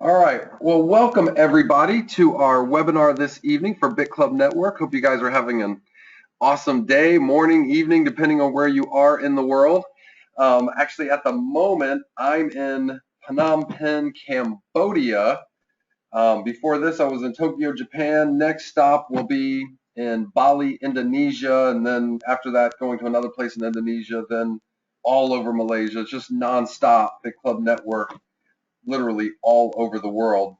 All right. Well, welcome everybody to our webinar this evening for BitClub Network. Hope you guys are having an awesome day, morning, evening, depending on where you are in the world. Actually, at the moment, I'm in Phnom Penh, Cambodia. Before this, I was in Tokyo, Japan. Next stop will be in Bali, Indonesia, and then after that, going to another place in Indonesia, then all over Malaysia. It's just nonstop BitClub Network, literally all over the world.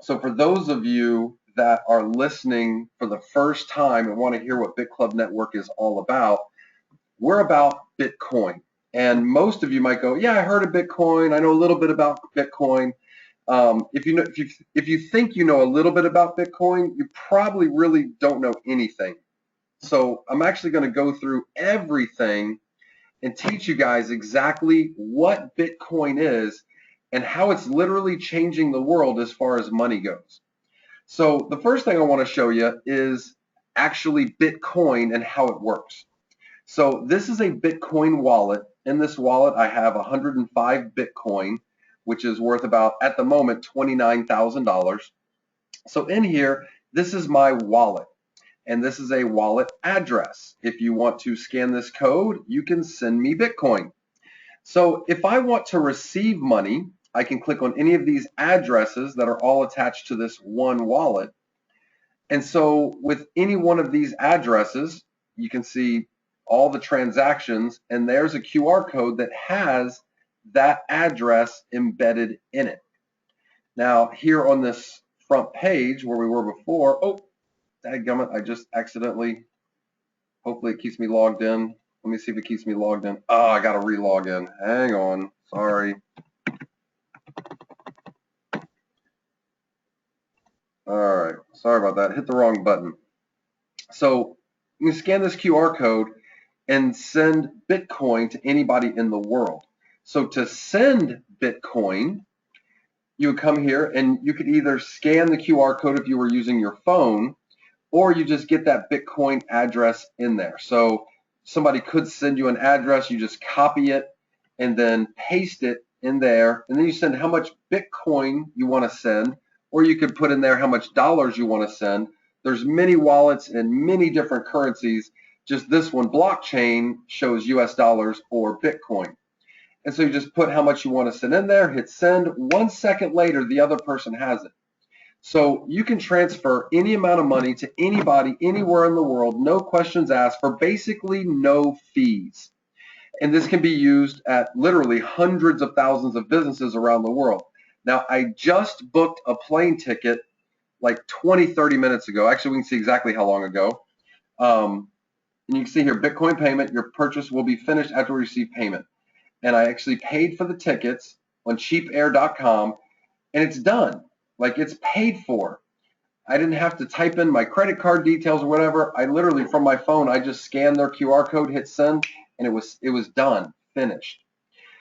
So for those of you that are listening for the first time and want to hear what BitClub Network is all about, we're about Bitcoin. And most of you might go, yeah, I heard of Bitcoin. I know a little bit about Bitcoin. If you think you know a little bit about Bitcoin, you probably really don't know anything. So I'm actually going to go through everything and teach you guys exactly what Bitcoin is and how it's literally changing the world as far as money goes. So the first thing I want to show you is actually Bitcoin and how it works. So this is a Bitcoin wallet. In this wallet, I have 105 Bitcoin, which is worth about, at the moment, $29,000. So in here, this is my wallet. And this is a wallet address. If you want to scan this code, you can send me Bitcoin. So if I want to receive money, I can click on any of these addresses that are all attached to this one wallet. And so with any one of these addresses, you can see all the transactions, and there's a QR code that has that address embedded in it. Now here on this front page where we were before, oh, dadgummit, I just accidentally, hopefully it keeps me logged in. Let me see if it keeps me logged in. Oh, I gotta re-log in. Hang on, sorry. All right, sorry about that. Hit the wrong button. So you can scan this QR code and send Bitcoin to anybody in the world. So to send Bitcoin, you would come here and you could either scan the QR code if you were using your phone, or you just get that Bitcoin address in there. So somebody could send you an address, you just copy it and then paste it in there, and then you send how much Bitcoin you want to send, or you could put in there how much dollars you want to send. There's many wallets and many different currencies. Just this one, blockchain, shows US dollars or Bitcoin. And so you just put how much you want to send in there, hit send. 1 second later, the other person has it. So you can transfer any amount of money to anybody, anywhere in the world, no questions asked, for basically no fees. And this can be used at literally hundreds of thousands of businesses around the world. Now, I just booked a plane ticket like 20, 30 minutes ago. Actually, we can see exactly how long ago. And you can see here, Bitcoin payment, your purchase will be finished after we receive payment. And I actually paid for the tickets on cheapair.com, and it's done. Like, it's paid for. I didn't have to type in my credit card details or whatever. I literally, from my phone, I just scanned their QR code, hit send, and it was done, finished.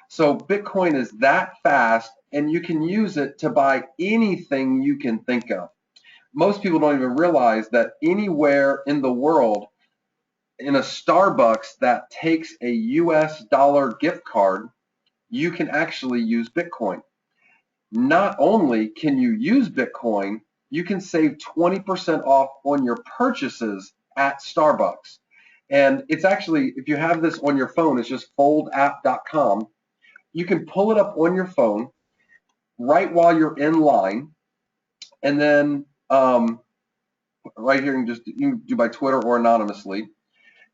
So Bitcoin is that fast, and you can use it to buy anything you can think of. Most people don't even realize that anywhere in the world, in a Starbucks that takes a US dollar gift card, you can actually use Bitcoin. Not only can you use Bitcoin, you can save 20% off on your purchases at Starbucks. And it's actually, if you have this on your phone, it's just foldapp.com. You can pull it up on your phone right while you're in line. And then right here, you can do by Twitter or anonymously.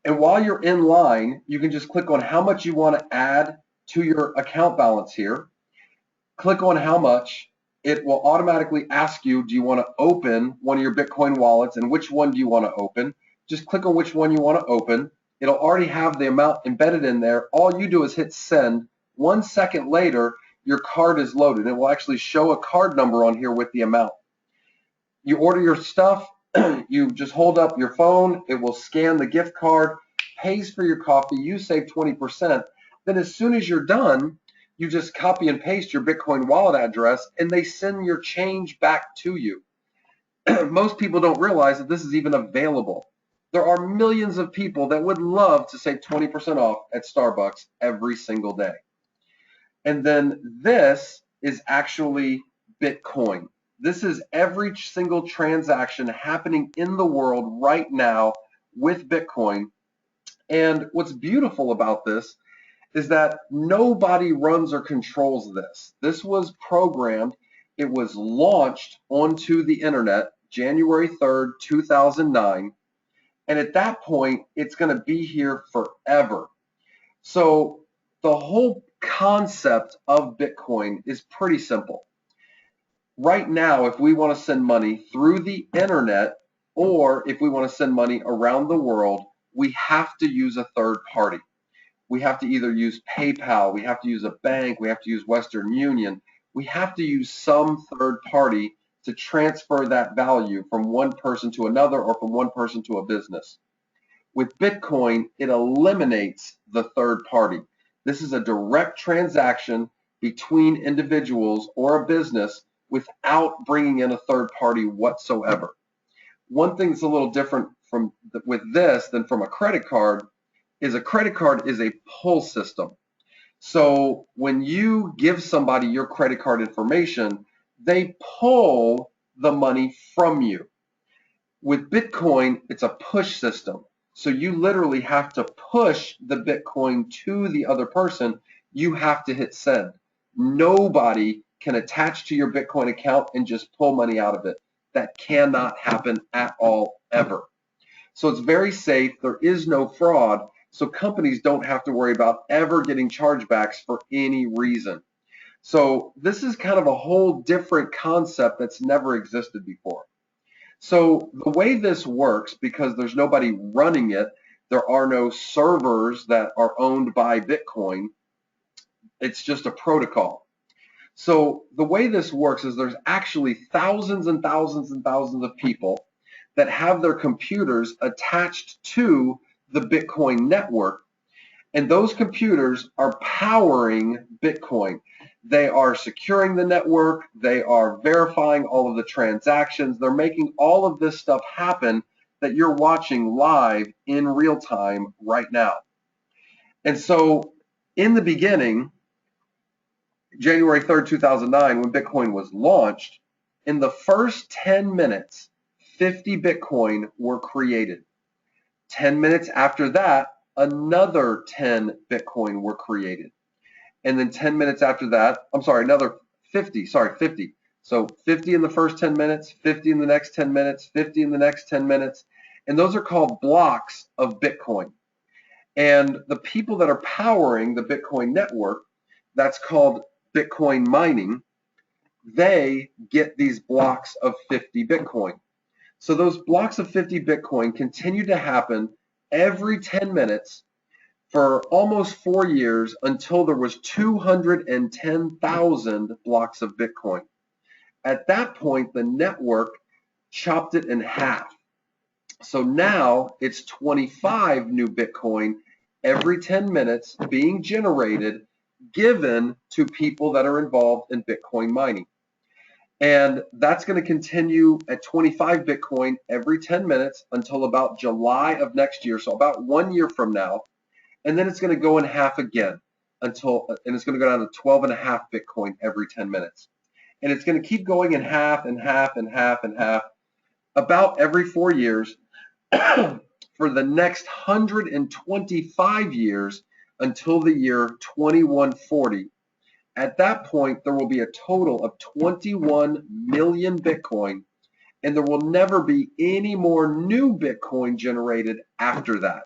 And while you're in line, you can just click on how much you want to add to your account balance here. Click on how much. It will automatically ask you, do you want to open one of your Bitcoin wallets, and which one do you want to open? Just click on which one you want to open. It'll already have the amount embedded in there. All you do is hit send. 1 second later, your card is loaded. It will actually show a card number on here with the amount. You order your stuff, you just hold up your phone, it will scan the gift card, pays for your coffee, you save 20%. Then as soon as you're done, you just copy and paste your Bitcoin wallet address, and they send your change back to you. Most people don't realize that this is even available. There are millions of people that would love to save 20% off at Starbucks every single day. And then this is actually Bitcoin. This is every single transaction happening in the world right now with Bitcoin. And what's beautiful about this is that nobody runs or controls this. This was programmed. It was launched onto the internet January 3rd, 2009. And at that point, it's going to be here forever. So the whole concept of Bitcoin is pretty simple. Right now, if we want to send money through the internet, or if we want to send money around the world, we have to use a third party. We have to either use PayPal, we have to use a bank, we have to use Western Union. We have to use some third party to transfer that value from one person to another or from one person to a business. With Bitcoin, it eliminates the third party. This is a direct transaction between individuals or a business without bringing in a third party whatsoever. One thing that's a little different with this than from a credit card is a pull system. So when you give somebody your credit card information, they pull the money from you. With Bitcoin, it's a push system. So you literally have to push the Bitcoin to the other person. You have to hit send. Nobody can attach to your Bitcoin account and just pull money out of it. That cannot happen at all, ever. So it's very safe. There is no fraud. So companies don't have to worry about ever getting chargebacks for any reason. So this is kind of a whole different concept that's never existed before. So the way this works, because there's nobody running it, there are no servers that are owned by Bitcoin, it's just a protocol. So the way this works is there's actually thousands and thousands and thousands of people that have their computers attached to the Bitcoin network, and those computers are powering Bitcoin. They are securing the network, they are verifying all of the transactions, they're making all of this stuff happen that you're watching live in real time right now. And so in the beginning, January 3rd, 2009, when Bitcoin was launched, in the first 10 minutes, 50 Bitcoin were created. 10 minutes after that, another 10 Bitcoin were created. And then 10 minutes after that, another 50. So 50 in the first 10 minutes, 50 in the next 10 minutes, 50 in the next 10 minutes. And those are called blocks of Bitcoin. And the people that are powering the Bitcoin network, that's called Bitcoin mining, they get these blocks of 50 Bitcoin. So those blocks of 50 Bitcoin continue to happen every 10 minutes for almost 4 years until there was 210,000 blocks of Bitcoin. At that point, the network chopped it in half. So now it's 25 new Bitcoin every 10 minutes being generated, given to people that are involved in Bitcoin mining. And that's going to continue at 25 Bitcoin every 10 minutes until about July of next year, so about 1 year from now. And then it's going to go in half again and it's going to go down to 12.5 Bitcoin every 10 minutes. And it's going to keep going in half and half and half and half about every 4 years for the next 125 years until the year 2140. At that point, there will be a total of 21 million Bitcoin, and there will never be any more new Bitcoin generated after that.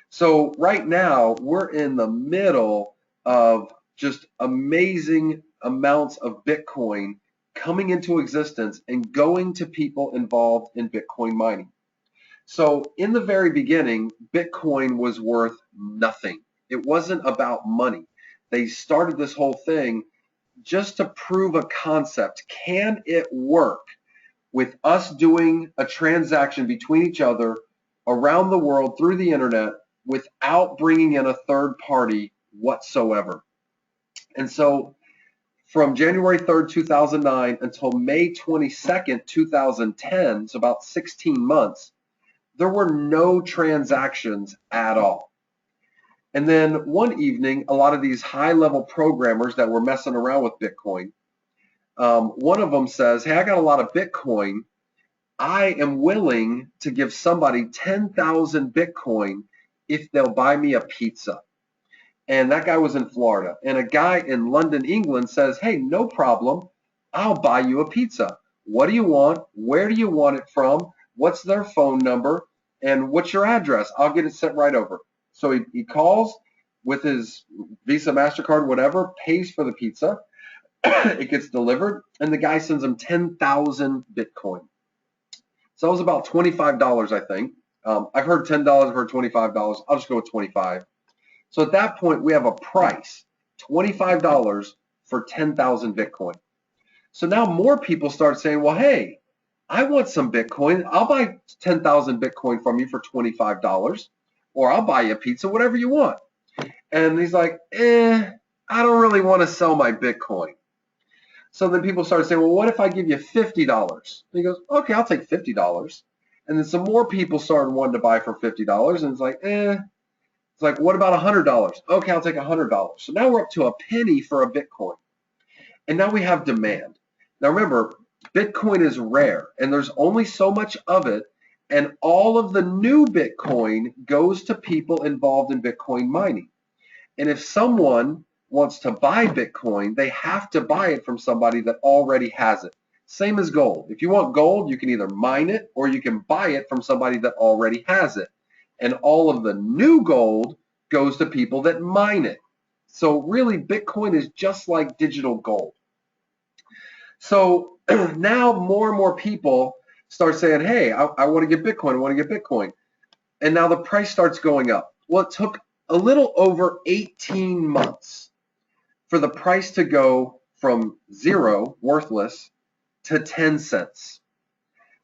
So right now, we're in the middle of just amazing amounts of Bitcoin coming into existence and going to people involved in Bitcoin mining. So in the very beginning, Bitcoin was worth nothing. It wasn't about money. They started this whole thing just to prove a concept. Can it work with us doing a transaction between each other around the world through the internet without bringing in a third party whatsoever? And so from January 3rd, 2009 until May 22nd, 2010, so about 16 months, there were no transactions at all. And then one evening, a lot of these high-level programmers that were messing around with Bitcoin, One of them says, hey, I got a lot of Bitcoin. I am willing to give somebody 10,000 Bitcoin if they'll buy me a pizza. And that guy was in Florida. And a guy in London, England says, hey, no problem. I'll buy you a pizza. What do you want? Where do you want it from? What's their phone number? And what's your address? I'll get it sent right over. So he calls with his Visa, MasterCard, whatever, pays for the pizza. It gets delivered, and the guy sends him 10,000 Bitcoin. So that was about $25, I think. I've heard $10, I've heard $25. I'll just go with 25. So at that point, we have a price, $25 for 10,000 Bitcoin. So now more people start saying, well, hey, I want some Bitcoin. I'll buy 10,000 Bitcoin from you for $25, or I'll buy you a pizza, whatever you want. And he's like, I don't really want to sell my Bitcoin. So then people started saying, well, what if I give you $50? And he goes, okay, I'll take $50. And then some more people started wanting to buy for $50, and it's like, It's like, what about $100? Okay, I'll take $100. So now we're up to a penny for a Bitcoin. And now we have demand. Now remember, Bitcoin is rare, and there's only so much of it, and all of the new Bitcoin goes to people involved in Bitcoin mining. And if someone wants to buy Bitcoin, they have to buy it from somebody that already has it. Same as gold. If you want gold, you can either mine it or you can buy it from somebody that already has it. And all of the new gold goes to people that mine it. So really, Bitcoin is just like digital gold. So now more and more people start saying, hey, I want to get Bitcoin, I want to get Bitcoin. And now the price starts going up. Well, it took a little over 18 months for the price to go from zero, worthless, to 10 cents.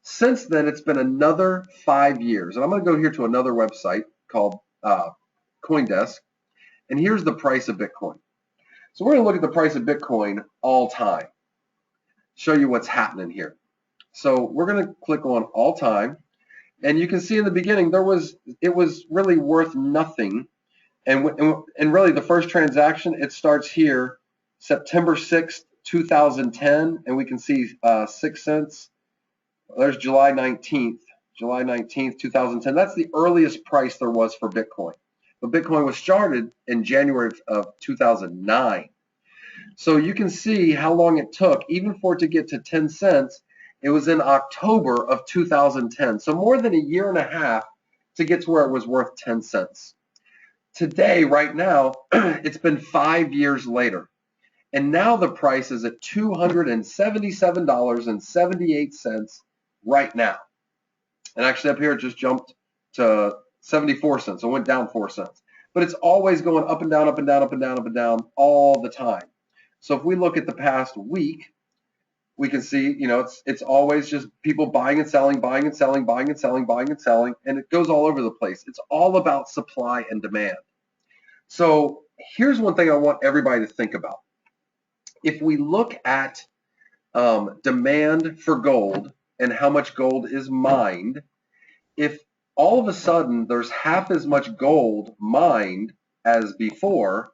Since then, it's been another 5 years. And I'm going to go here to another website called CoinDesk. And here's the price of Bitcoin. So we're going to look at the price of Bitcoin all time. Show you what's happening here. So we're going to click on all time. And you can see in the beginning, it was really worth nothing. And really the first transaction, it starts here, September 6th, 2010. And we can see 6 cents. There's July 19th, 2010. That's the earliest price there was for Bitcoin. But Bitcoin was started in January of 2009. So you can see how long it took, even for it to get to 10 cents. It was in October of 2010. So more than a year and a half to get to where it was worth 10 cents. Today, right now, it's been 5 years later. And now the price is at $277.78 right now. And actually up here it just jumped to 74 cents. So it went down 4 cents. But it's always going up and down, up and down, up and down, up and down all the time. So if we look at the past week, we can see, it's always just people buying and selling, buying and selling, buying and selling, buying and selling, and it goes all over the place. It's all about supply and demand. So here's one thing I want everybody to think about. If we look at demand for gold and how much gold is mined, if all of a sudden there's half as much gold mined as before,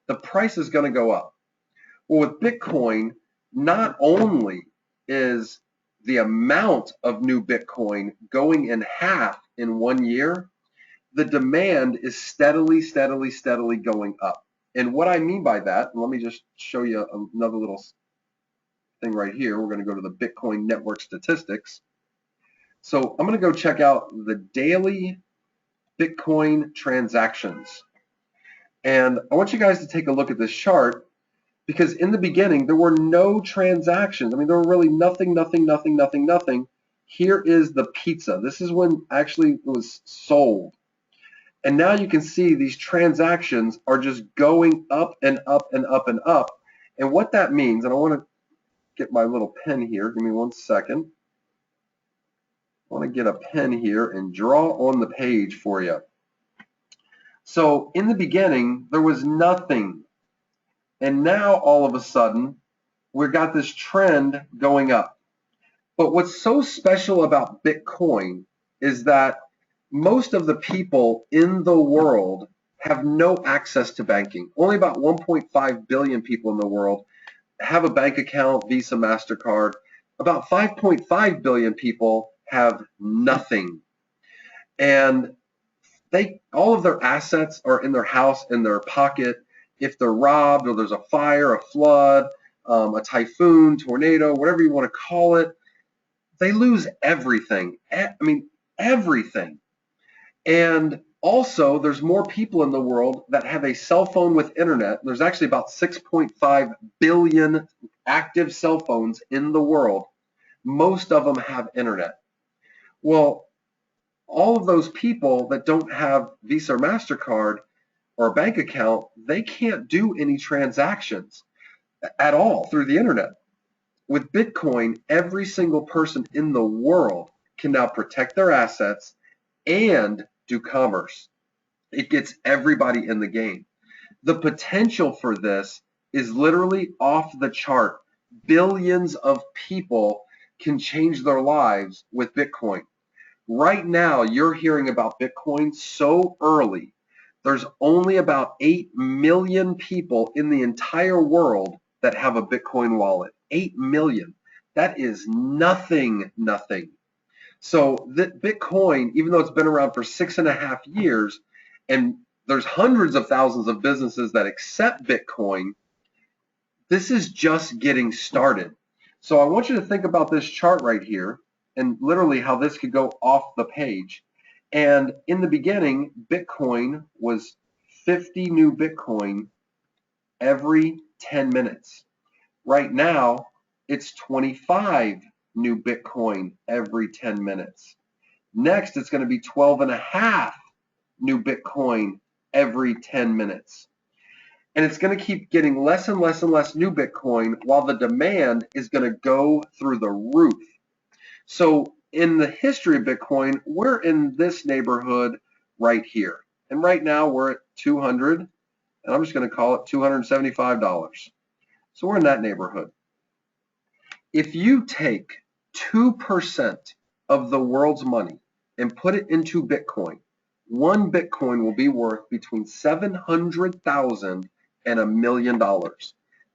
the price is going to go up. Well, with Bitcoin, not only is the amount of new Bitcoin going in half in 1 year, the demand is steadily, steadily, steadily going up. And what I mean by that, let me just show you another little thing right here. We're going to go to the Bitcoin network statistics. So I'm going to go check out the daily Bitcoin transactions. And I want you guys to take a look at this chart, because in the beginning, there were no transactions. I mean, there were really nothing. Here is the pizza. This is when actually it was sold. And now you can see these transactions are just going up and up and up and up. And what that means, and I want to get my little pen here. Give me 1 second. I want to get a pen here and draw on the page for you. So in the beginning, there was nothing. And now all of a sudden, we've got this trend going up. But what's so special about Bitcoin is that most of the people in the world have no access to banking. Only about 1.5 billion people in the world have a bank account, Visa, MasterCard. About 5.5 billion people have nothing. And all of their assets are in their house, in their pocket. If they're robbed or there's a fire, a flood, a typhoon, tornado, whatever you want to call it, they lose everything. I mean, everything. And also, there's more people in the world that have a cell phone with internet. There's actually about 6.5 billion active cell phones in the world. Most of them have internet. Well, all of those people that don't have Visa or MasterCard or a bank account, they can't do any transactions at all through the internet. With Bitcoin, every single person in the world can now protect their assets and do commerce. It gets everybody in the game. The potential for this is literally off the chart. Billions of people can change their lives with Bitcoin. Right now, you're hearing about Bitcoin so early. There's only about 8 million people in the entire world that have a Bitcoin wallet. 8 million. That is nothing. So that Bitcoin, even though it's been around for 6.5 years, and there's hundreds of thousands of businesses that accept Bitcoin, this is just getting started. So I want you to think about this chart right here and literally how this could go off the page. And in the beginning, Bitcoin was 50 new Bitcoin every 10 minutes. Right now, it's 25 new Bitcoin every 10 minutes. Next, it's going to be 12.5 new Bitcoin every 10 minutes. And it's going to keep getting less and less and less new Bitcoin while the demand is going to go through the roof. So in the history of Bitcoin, we're in this neighborhood right here. And right now we're at 200, and I'm just going to call it $275. So we're in that neighborhood. If you take 2% of the world's money and put it into Bitcoin, one Bitcoin will be worth between 700,000 and $1 million.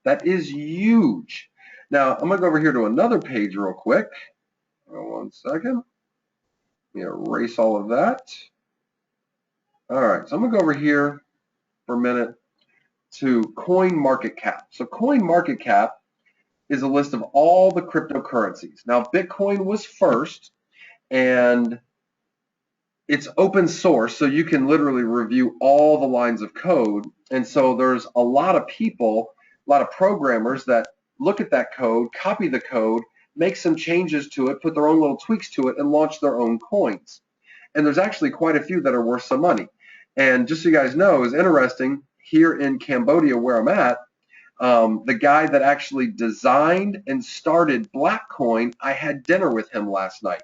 That is huge. Now, I'm going to go over here to another page real quick. One second. Let me erase all of that. All right, so I'm going to go over here for a minute to CoinMarketCap. So CoinMarketCap is a list of all the cryptocurrencies. Now, Bitcoin was first, and it's open source, so you can literally review all the lines of code. And so there's a lot of people, a lot of programmers that look at that code, copy the code, make some changes to it, put their own little tweaks to it, and launch their own coins. And there's actually quite a few that are worth some money. And just so you guys know, it's interesting, here in Cambodia where I'm at, the guy that actually designed and started Blackcoin, I had dinner with him last night.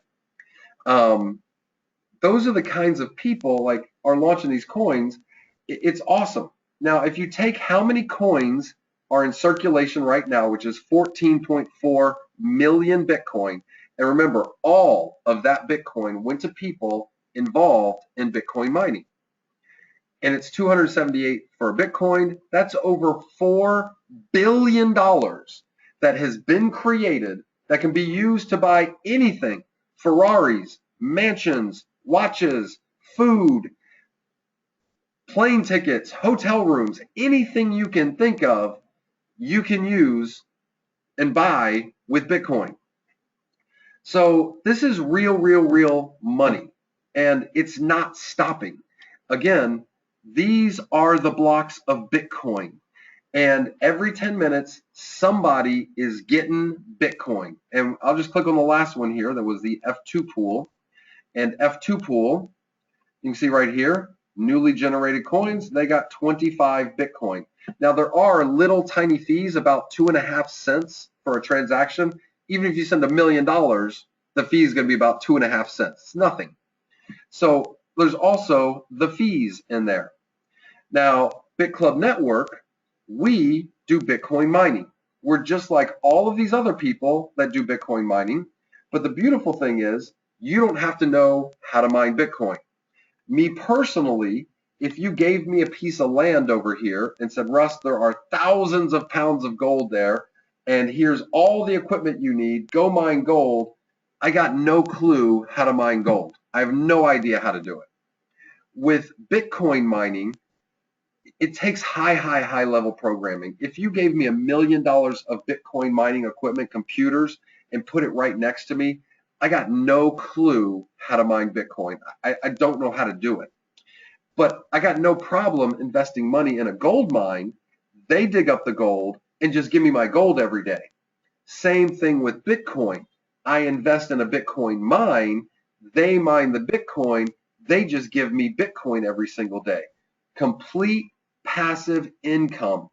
Those are the kinds of people like are launching these coins. It's awesome. Now, if you take how many coins are in circulation right now, which is 14.4 million Bitcoin, and remember, all of that Bitcoin went to people involved in Bitcoin mining. And it's 278 for a Bitcoin. That's over $4 billion that has been created that can be used to buy anything: Ferraris, mansions, watches, food, plane tickets, hotel rooms, anything you can think of, you can use and buy with Bitcoin. So this is real money, and it's not stopping. Again, these are the blocks of Bitcoin, and every 10 minutes, somebody is getting Bitcoin. And I'll just click on the last one here. That was the F2 pool. And F2 pool, you can see right here, newly generated coins, they got 25 Bitcoin. Now, there are little tiny fees, about 2.5 cents for a transaction. Even if you send $1 million, the fee is going to be about 2.5 cents. It's nothing. So there's also the fees in there. Now, BitClub Network, we do Bitcoin mining. We're just like all of these other people that do Bitcoin mining. But the beautiful thing is, you don't have to know how to mine Bitcoin. Me personally, if you gave me a piece of land over here and said, Russ, there are thousands of pounds of gold there, and here's all the equipment you need, go mine gold, I got no clue how to mine gold. I have no idea how to do it. With Bitcoin mining, it takes high level programming. If you gave me $1 million of Bitcoin mining equipment, computers, and put it right next to me, I got no clue how to mine Bitcoin. I don't know how to do it. But I got no problem investing money in a gold mine. They dig up the gold and just give me my gold every day. Same thing with Bitcoin. I invest in a Bitcoin mine. They mine the Bitcoin. They just give me Bitcoin every single day. Complete passive income.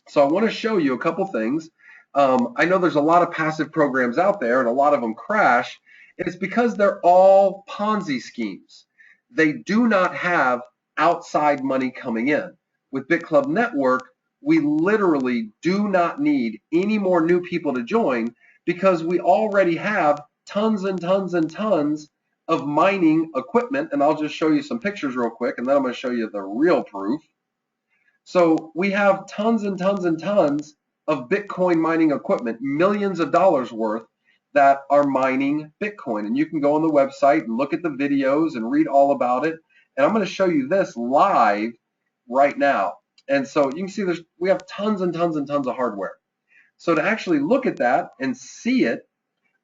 So I want to show you a couple things. I know there's a lot of passive programs out there and a lot of them crash. And it's because they're all Ponzi schemes. They do not have outside money coming in. With BitClub Network, we literally do not need any more new people to join because we already have tons and tons and tons of mining equipment. And I'll just show you some pictures real quick, and then I'm going to show you the real proof. So we have tons and tons and tons of Bitcoin mining equipment, millions of dollars worth, that are mining Bitcoin. And you can go on the website and look at the videos and read all about it. And I'm going to show you this live right now. And so you can see we have tons and tons and tons of hardware. So to actually look at that and see it,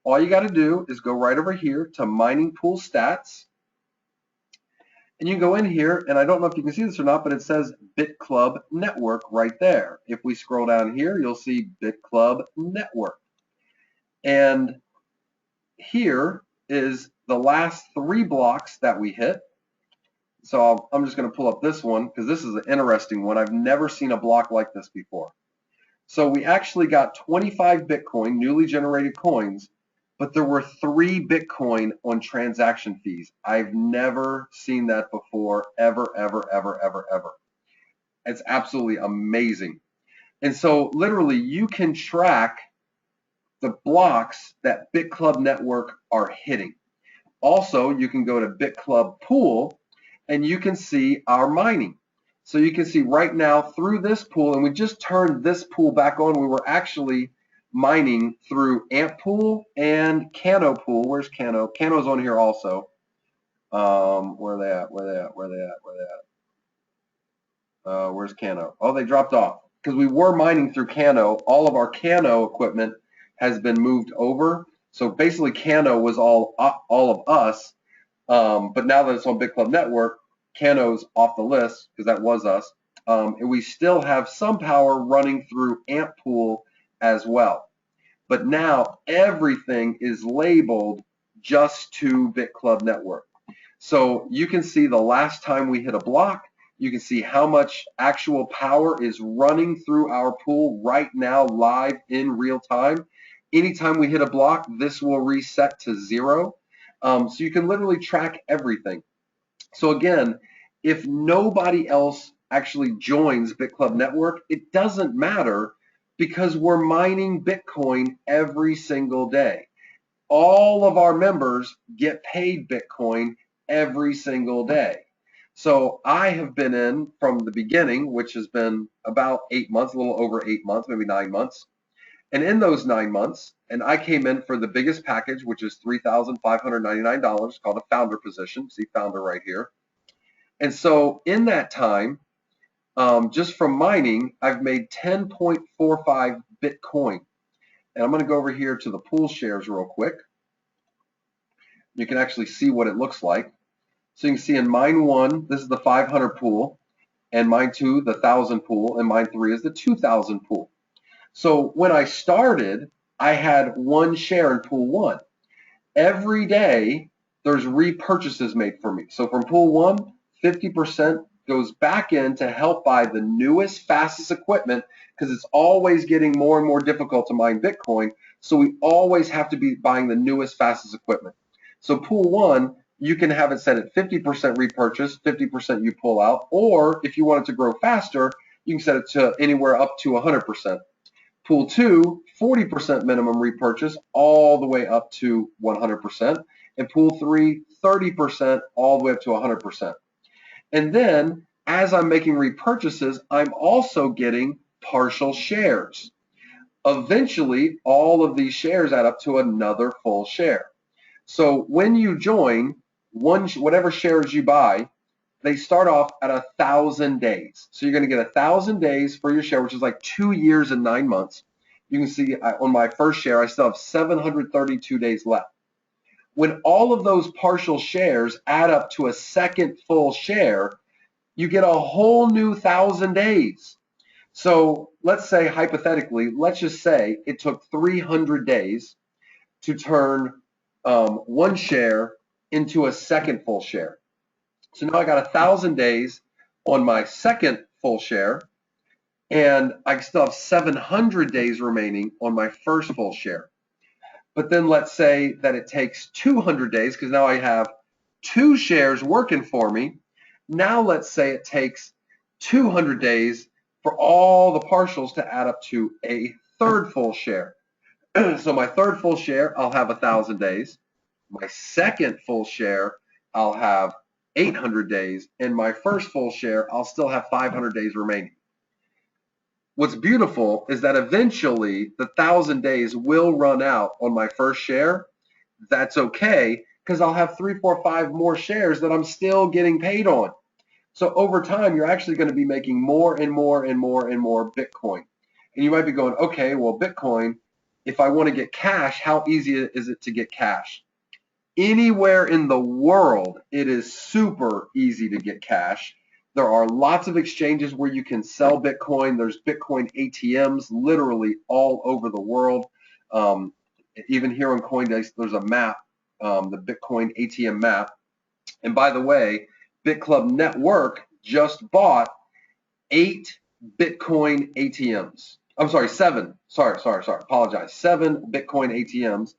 all you got to do is go right over here to Mining Pool Stats. And you can go in here, and I don't know if you can see this or not, but it says BitClub Network right there. If we scroll down here, you'll see BitClub Network. And here is the last 3 blocks that we hit. So I'm just going to pull up this one because this is an interesting one. I've never seen a block like this before. So we actually got 25 Bitcoin, newly generated coins, but there were 3 Bitcoin on transaction fees. I've never seen that before, ever. It's absolutely amazing. And so literally you can track the blocks that BitClub Network are hitting. Also, you can go to BitClub Pool and you can see our mining. So you can see right now through this pool, and we just turned this pool back on. We were actually mining through Ant Pool and Cano Pool. Where's Cano? Cano's on here also. Where are they at? Where's Cano? Oh, they dropped off because we were mining through Cano. All of our Cano equipment has been moved over. So basically Cano was all of us. But now that it's on BitClub Network, Cano's off the list because that was us. And we still have some power running through Ant Pool as well. But now everything is labeled just to BitClub Network. So you can see the last time we hit a block, you can see how much actual power is running through our pool right now live in real time. Anytime we hit a block, this will reset to 0. So you can literally track everything. So again, if nobody else actually joins BitClub Network, it doesn't matter because we're mining Bitcoin every single day. All of our members get paid Bitcoin every single day. So I have been in from the beginning, which has been about 8 months, a little over 8 months, maybe 9 months. And in those 9 months, and I came in for the biggest package, which is $3,599, called a founder position. See founder right here. And so in that time, just from mining, I've made 10.45 Bitcoin. And I'm going to go over here to the pool shares real quick. You can actually see what it looks like. So you can see in mine 1, this is the 500 pool, and mine 2, the 1,000 pool, and mine 3 is the 2,000 pool. So when I started, I had 1 share in pool 1. Every day, there's repurchases made for me. So from pool 1, 50% goes back in to help buy the newest, fastest equipment because it's always getting more and more difficult to mine Bitcoin. So we always have to be buying the newest, fastest equipment. So pool 1, you can have it set at 50% repurchase, 50% you pull out, or if you want it to grow faster, you can set it to anywhere up to 100%. Pool 2, 40% minimum repurchase all the way up to 100%. And pool 3, 30% all the way up to 100%. And then as I'm making repurchases, I'm also getting partial shares. Eventually, all of these shares add up to another full share. So when you join, whatever shares you buy, they start off at 1,000 days. So you're going to get 1,000 days for your share, which is like 2 years and 9 months. You can see on my first share, I still have 732 days left. When all of those partial shares add up to a second full share, you get a whole new 1,000 days. So let's say, hypothetically, let's just say it took 300 days to turn one share into a second full share. So now I got 1,000 days on my second full share, and I still have 700 days remaining on my first full share. But then let's say that it takes 200 days, because now I have 2 shares working for me. Now let's say it takes 200 days for all the partials to add up to a third full share. So my third full share, I'll have 1,000 days. My second full share, I'll have 800 days. And my first full share, I'll still have 500 days remaining. What's beautiful is that eventually the 1,000 days will run out on my first share. That's okay, because I'll have 3, 4, 5 more shares that I'm still getting paid on. So over time, you're actually going to be making more and more and more and more Bitcoin. And you might be going, okay, well, Bitcoin, if I want to get cash, how easy is it to get cash? Anywhere in the world, it is super easy to get cash. There are lots of exchanges where you can sell Bitcoin. There's Bitcoin ATMs literally all over the world. Even here on Coinbase, there's a map, the Bitcoin ATM map. And by the way, BitClub Network just bought 8 Bitcoin ATMs. I'm sorry, 7. Sorry. Apologize. 7 Bitcoin ATMs.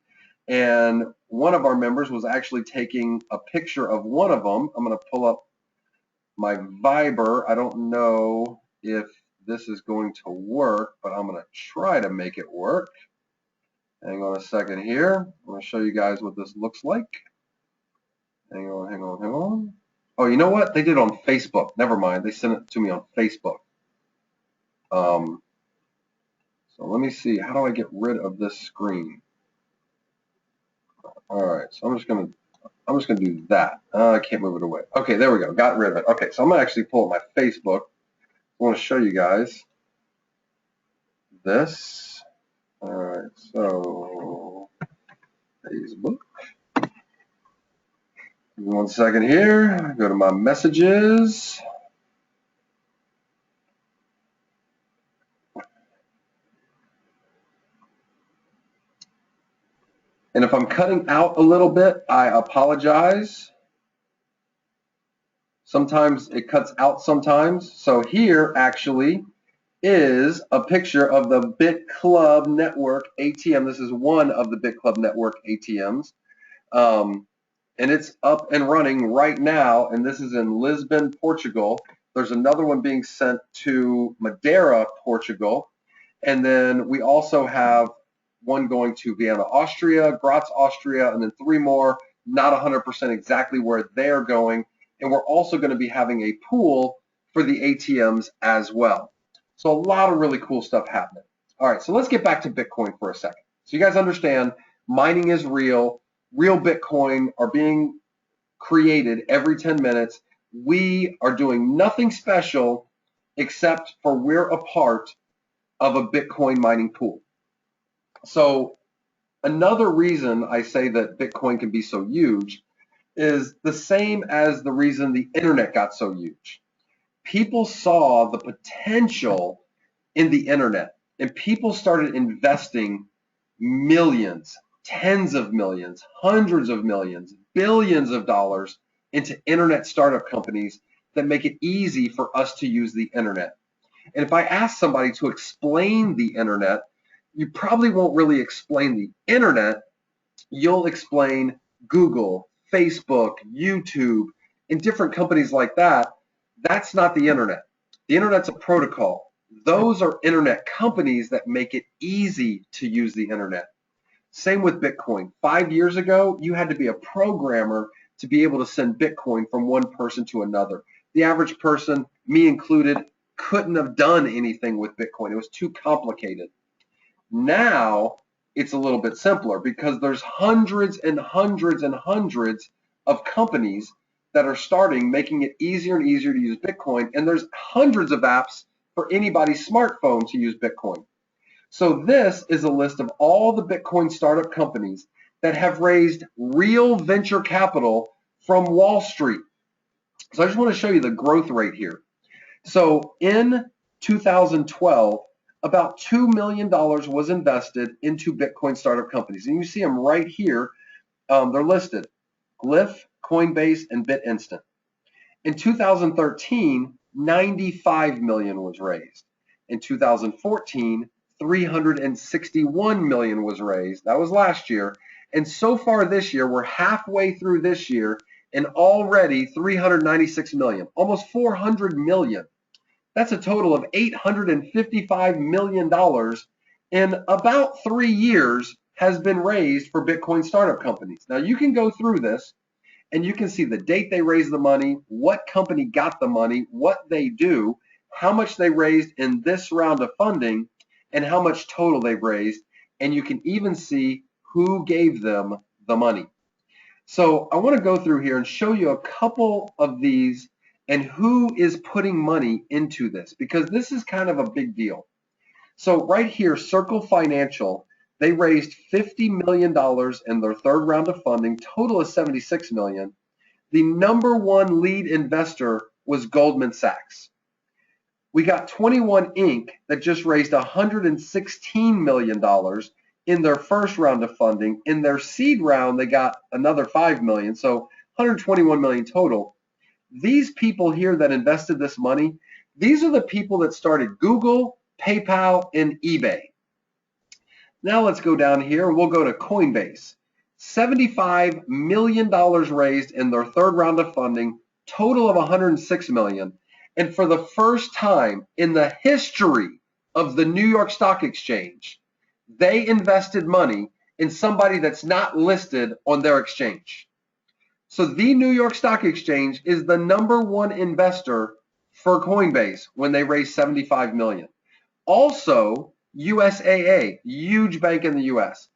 And one of our members was actually taking a picture of one of them. I'm going to pull up my Viber. I don't know if this is going to work, but I'm going to try to make it work. Hang on a second here. I'm going to show you guys what this looks like. Hang on. Oh, you know what? They did it on Facebook. Never mind. They sent it to me on Facebook. So let me see. How do I get rid of this screen? All right. So I'm just gonna do that. I can't move it away. Okay, there we go. Got rid of it. Okay, so I'm gonna actually pull up my Facebook. I want to show you guys this. All right. So Facebook. Give me 1 second here. Go to my messages. And if I'm cutting out a little bit, I apologize. Sometimes it cuts out sometimes. So here actually is a picture of the BitClub Network ATM. This is one of the BitClub Network ATMs. And it's up and running right now. And this is in Lisbon, Portugal. There's another one being sent to Madeira, Portugal. And then we also have one going to Vienna, Austria, Graz, Austria, and then 3 more, not 100% exactly where they're going. And we're also going to be having a pool for the ATMs as well. So a lot of really cool stuff happening. All right, so let's get back to Bitcoin for a second. So you guys understand mining is real. Real Bitcoin are being created every 10 minutes. We are doing nothing special except for we're a part of a Bitcoin mining pool. So another reason I say that Bitcoin can be so huge is the same as the reason the internet got so huge. People saw the potential in the internet, and people started investing millions, tens of millions, hundreds of millions, billions of dollars into internet startup companies that make it easy for us to use the internet. And if I ask somebody to explain the internet, you probably won't really explain the internet. You'll explain Google, Facebook, YouTube, and different companies like that. That's not the internet. The internet's a protocol. Those are internet companies that make it easy to use the internet. Same with Bitcoin. 5 years ago, you had to be a programmer to be able to send Bitcoin from one person to another. The average person, me included, couldn't have done anything with Bitcoin. It was too complicated. Now it's a little bit simpler because there's hundreds and hundreds and hundreds of companies that are starting, making it easier and easier to use Bitcoin. And there's hundreds of apps for anybody's smartphone to use Bitcoin. So this is a list of all the Bitcoin startup companies that have raised real venture capital from Wall Street. So I just want to show you the growth rate here. So in 2012, about $2 million was invested into Bitcoin startup companies. And you see them right here. They're listed: Glyph, Coinbase, and BitInstant. In 2013, $95 million was raised. In 2014, $361 million was raised. That was last year. And so far this year, we're halfway through this year, and already $396 million, almost $400 million. That's a total of $855 million in about 3 years has been raised for Bitcoin startup companies. Now you can go through this and you can see the date they raised the money, what company got the money, what they do, how much they raised in this round of funding, and how much total they've raised. And you can even see who gave them the money. So I want to go through here and show you a couple of these and who is putting money into this, because this is kind of a big deal. So right here, Circle Financial, they raised $50 million in their third round of funding, total of $76 million. The number one lead investor was Goldman Sachs. We got 21 Inc. that just raised $116 million in their first round of funding. In their seed round, they got another $5 million, so $121 million total. These people here that invested this money, these are the people that started Google, PayPal, and eBay. Now let's go down here and we'll go to Coinbase. $75 million raised in their third round of funding, total of $106 million. And for the first time in the history of the New York Stock Exchange, they invested money in somebody that's not listed on their exchange. So the New York Stock Exchange is the number one investor for Coinbase when they raised $75 million. Also, USAA, huge bank in the US.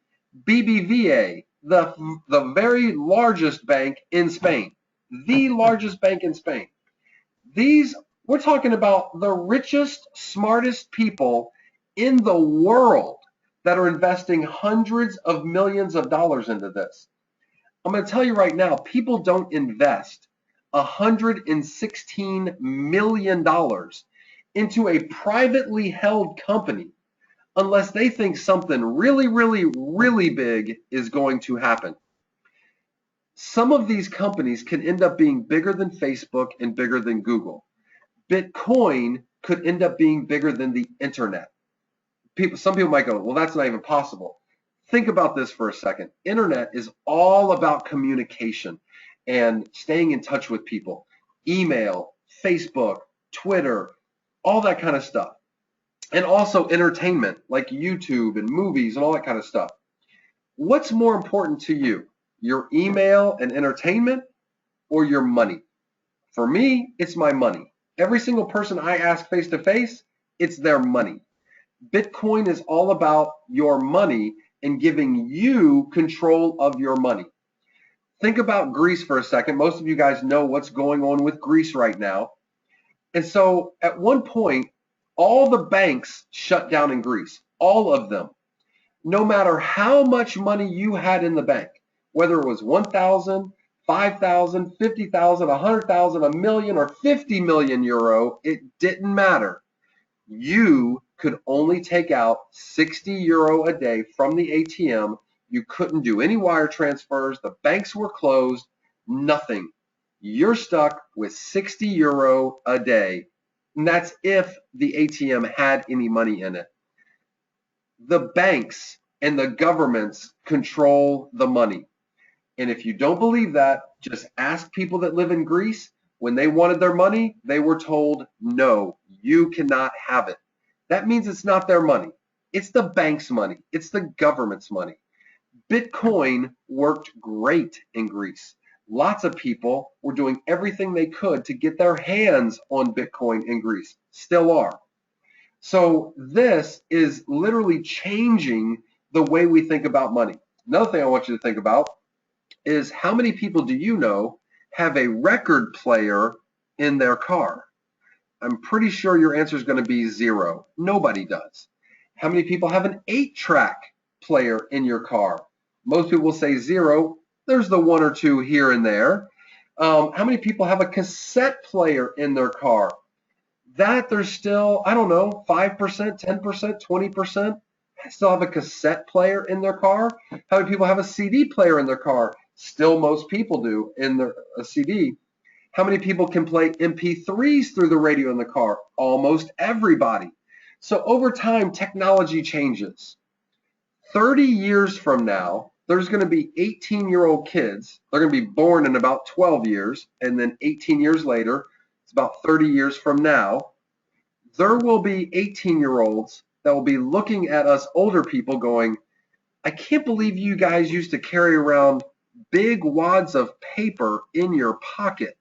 BBVA, the very largest bank in Spain. The largest bank in Spain. We're talking about the richest, smartest people in the world that are investing hundreds of millions of dollars into this. I'm going to tell you right now, people don't invest $116 million into a privately held company unless they think something really, really, really big is going to happen. Some of these companies can end up being bigger than Facebook and bigger than Google. Bitcoin could end up being bigger than the internet. Some people might go, well, that's not even possible. Think about this for a second. Internet is all about communication and staying in touch with people. Email, Facebook, Twitter, all that kind of stuff. And also entertainment like YouTube and movies and all that kind of stuff. What's more important to you? Your email and entertainment or your money? For me, it's my money. Every single person I ask face to face, it's their money. Bitcoin is all about your money and giving you control of your money. Think about Greece for a second. Most of you guys know what's going on with Greece right now. And so at one point, all the banks shut down in Greece, all of them. No matter how much money you had in the bank, whether it was 1,000, 5,000, 50,000, 100,000, a million, or 50 million euro, it didn't matter. You could only take out 60 euro a day from the ATM. You couldn't do any wire transfers. The banks were closed. Nothing. You're stuck with 60 euro a day. And that's if the ATM had any money in it. The banks and the governments control the money. And if you don't believe that, just ask people that live in Greece. When they wanted their money, they were told, no, you cannot have it. That means it's not their money. It's the bank's money. It's the government's money. Bitcoin worked great in Greece. Lots of people were doing everything they could to get their hands on Bitcoin in Greece. Still are. So this is literally changing the way we think about money. Another thing I want you to think about is how many people do you know have a record player in their car? I'm pretty sure your answer is going to be 0. Nobody does. How many people have an 8-track player in your car? Most people will say 0. There's the 1 or 2 here and there. How many people have a cassette player in their car? That there's still, I don't know, 5%, 10%, 20% still have a cassette player in their car. How many people have a CD player in their car? Still most people do in a CD. How many people can play MP3s through the radio in the car? Almost everybody. So over time, technology changes. 30 years from now, there's going to be 18-year-old kids. They're going to be born in about 12 years, and then 18 years later, it's about 30 years from now, there will be 18-year-olds that will be looking at us older people going, I can't believe you guys used to carry around big wads of paper in your pocket.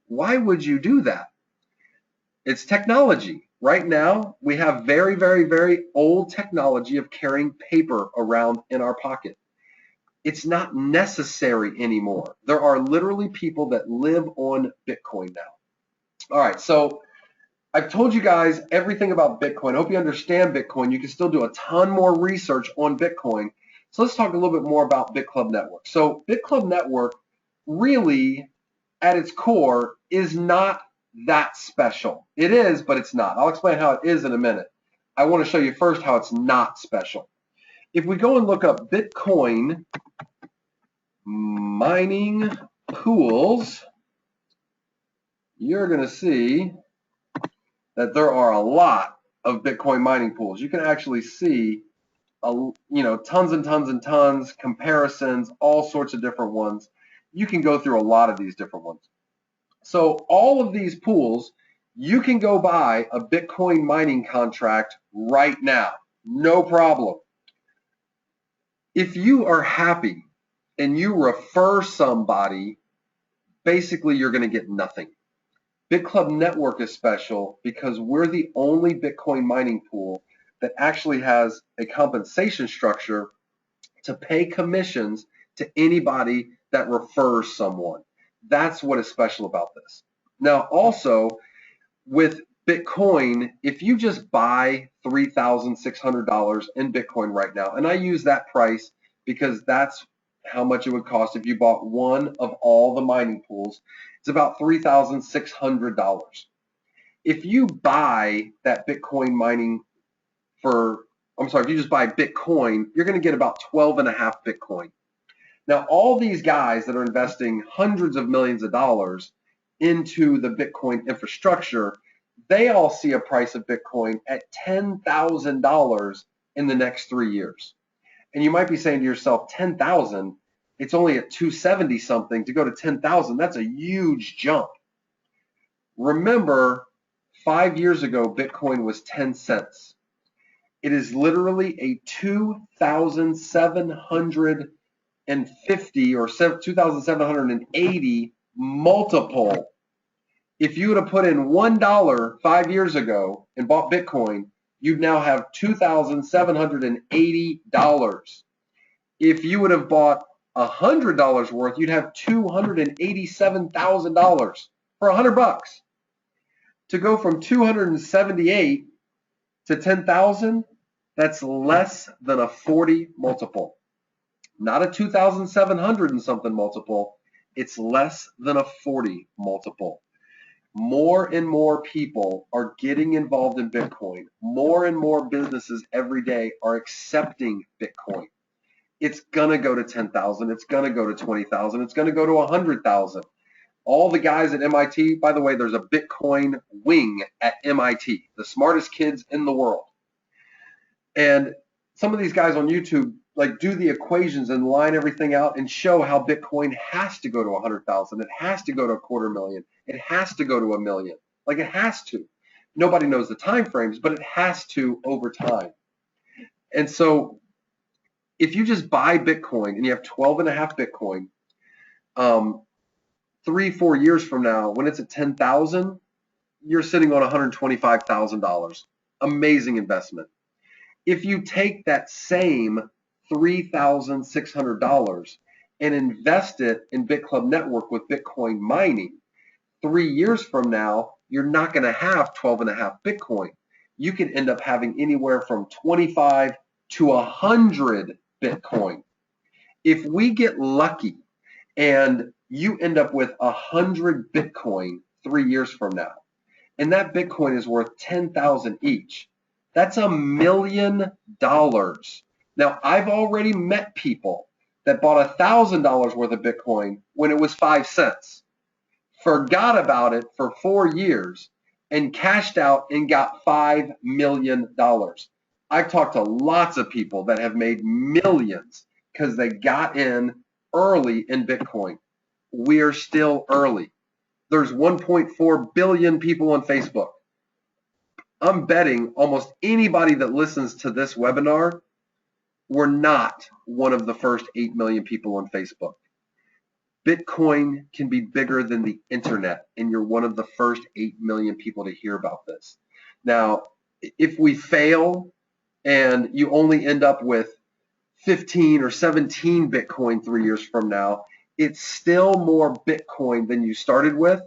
Why would you do that? It's technology. Right now, we have very, very, very old technology of carrying paper around in our pocket. It's not necessary anymore. There are literally people that live on Bitcoin now. All right, so I've told you guys everything about Bitcoin. I hope you understand Bitcoin. You can still do a ton more research on Bitcoin. So let's talk a little bit more about BitClub Network. So BitClub Network really, at its core, is not that special. It is, but it's not. I'll explain how it is in a minute. I want to show you first how it's not special. If we go and look up Bitcoin mining pools, you're going to see that there are a lot of Bitcoin mining pools. You can actually see tons and tons and tons, comparisons, all sorts of different ones. You can go through a lot of these different ones. So all of these pools, you can go buy a Bitcoin mining contract right now, no problem. If you are happy and you refer somebody, basically you're going to get nothing. BitClub Network is special because we're the only Bitcoin mining pool that actually has a compensation structure to pay commissions to anybody that refers someone. That's what is special about this. Now, also with Bitcoin, if you just buy $3,600 in Bitcoin right now, and I use that price because that's how much it would cost if you bought one of all the mining pools. It's about $3,600. If you buy that Bitcoin mining if you just buy Bitcoin, you're going to get about 12.5 Bitcoin. Now, all these guys that are investing hundreds of millions of dollars into the Bitcoin infrastructure, they all see a price of Bitcoin at $10,000 in the next 3 years. And you might be saying to yourself, 10,000, it's only at 270 something to go to 10,000. That's a huge jump. Remember, 5 years ago, Bitcoin was 10 cents. It is literally a 2,750 or 2,780 multiple. If you would have put in $1 5 years ago and bought Bitcoin, you'd now have $2,780. If you would have bought $100 worth, you'd have $287,000 for $100. To go from 278 to 10,000, that's less than a 40 multiple. Not a 2,700 and something multiple. It's less than a 40 multiple. More and more people are getting involved in Bitcoin. More and more businesses every day are accepting Bitcoin. It's going to go to 10,000. It's going to go to 20,000. It's going to go to 100,000. All the guys at MIT, by the way, there's a Bitcoin wing at MIT, the smartest kids in the world. And some of these guys on YouTube do the equations and line everything out and show how Bitcoin has to go to 100,000. It has to go to 250,000. It has to go to 1 million. It has to. Nobody knows the time frames, but it has to over time. And so if you just buy Bitcoin and you have 12.5 Bitcoin, 3-4 years from now, when it's at 10,000, you're sitting on $125,000. Amazing investment. If you take that same $3,600 and invest it in BitClub Network with Bitcoin mining, 3 years from now, you're not going to have 12.5 Bitcoin. You can end up having anywhere from 25 to 100 Bitcoin. If we get lucky and you end up with 100 Bitcoin 3 years from now, and that Bitcoin is worth 10,000 each, that's $1 million. Now, I've already met people that bought $1,000 worth of Bitcoin when it was 5 cents, forgot about it for 4 years, and cashed out and got $5 million. I've talked to lots of people that have made millions because they got in early in Bitcoin. We are still early. There's 1.4 billion people on Facebook. I'm betting almost anybody that listens to this webinar, we're not one of the first 8 million people on Facebook. Bitcoin can be bigger than the internet, and you're one of the first 8 million people to hear about this. Now, if we fail and you only end up with 15 or 17 Bitcoin 3 years from now, it's still more Bitcoin than you started with,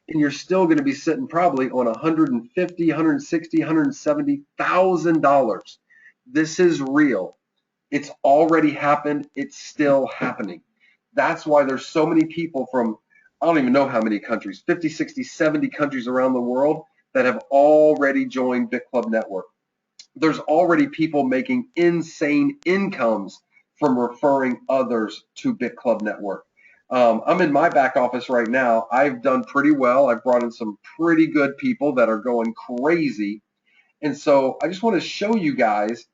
and you're still going to be sitting probably on $150, $160, $170,000. This is real. It's already happened. It's still happening. That's why there's so many people from, I don't even know how many countries, 50, 60, 70 countries around the world that have already joined BitClub Network. There's already people making insane incomes from referring others to BitClub Network. I'm in my back office right now. I've done pretty well. I've brought in some pretty good people that are going crazy. And so I just want to show you guys,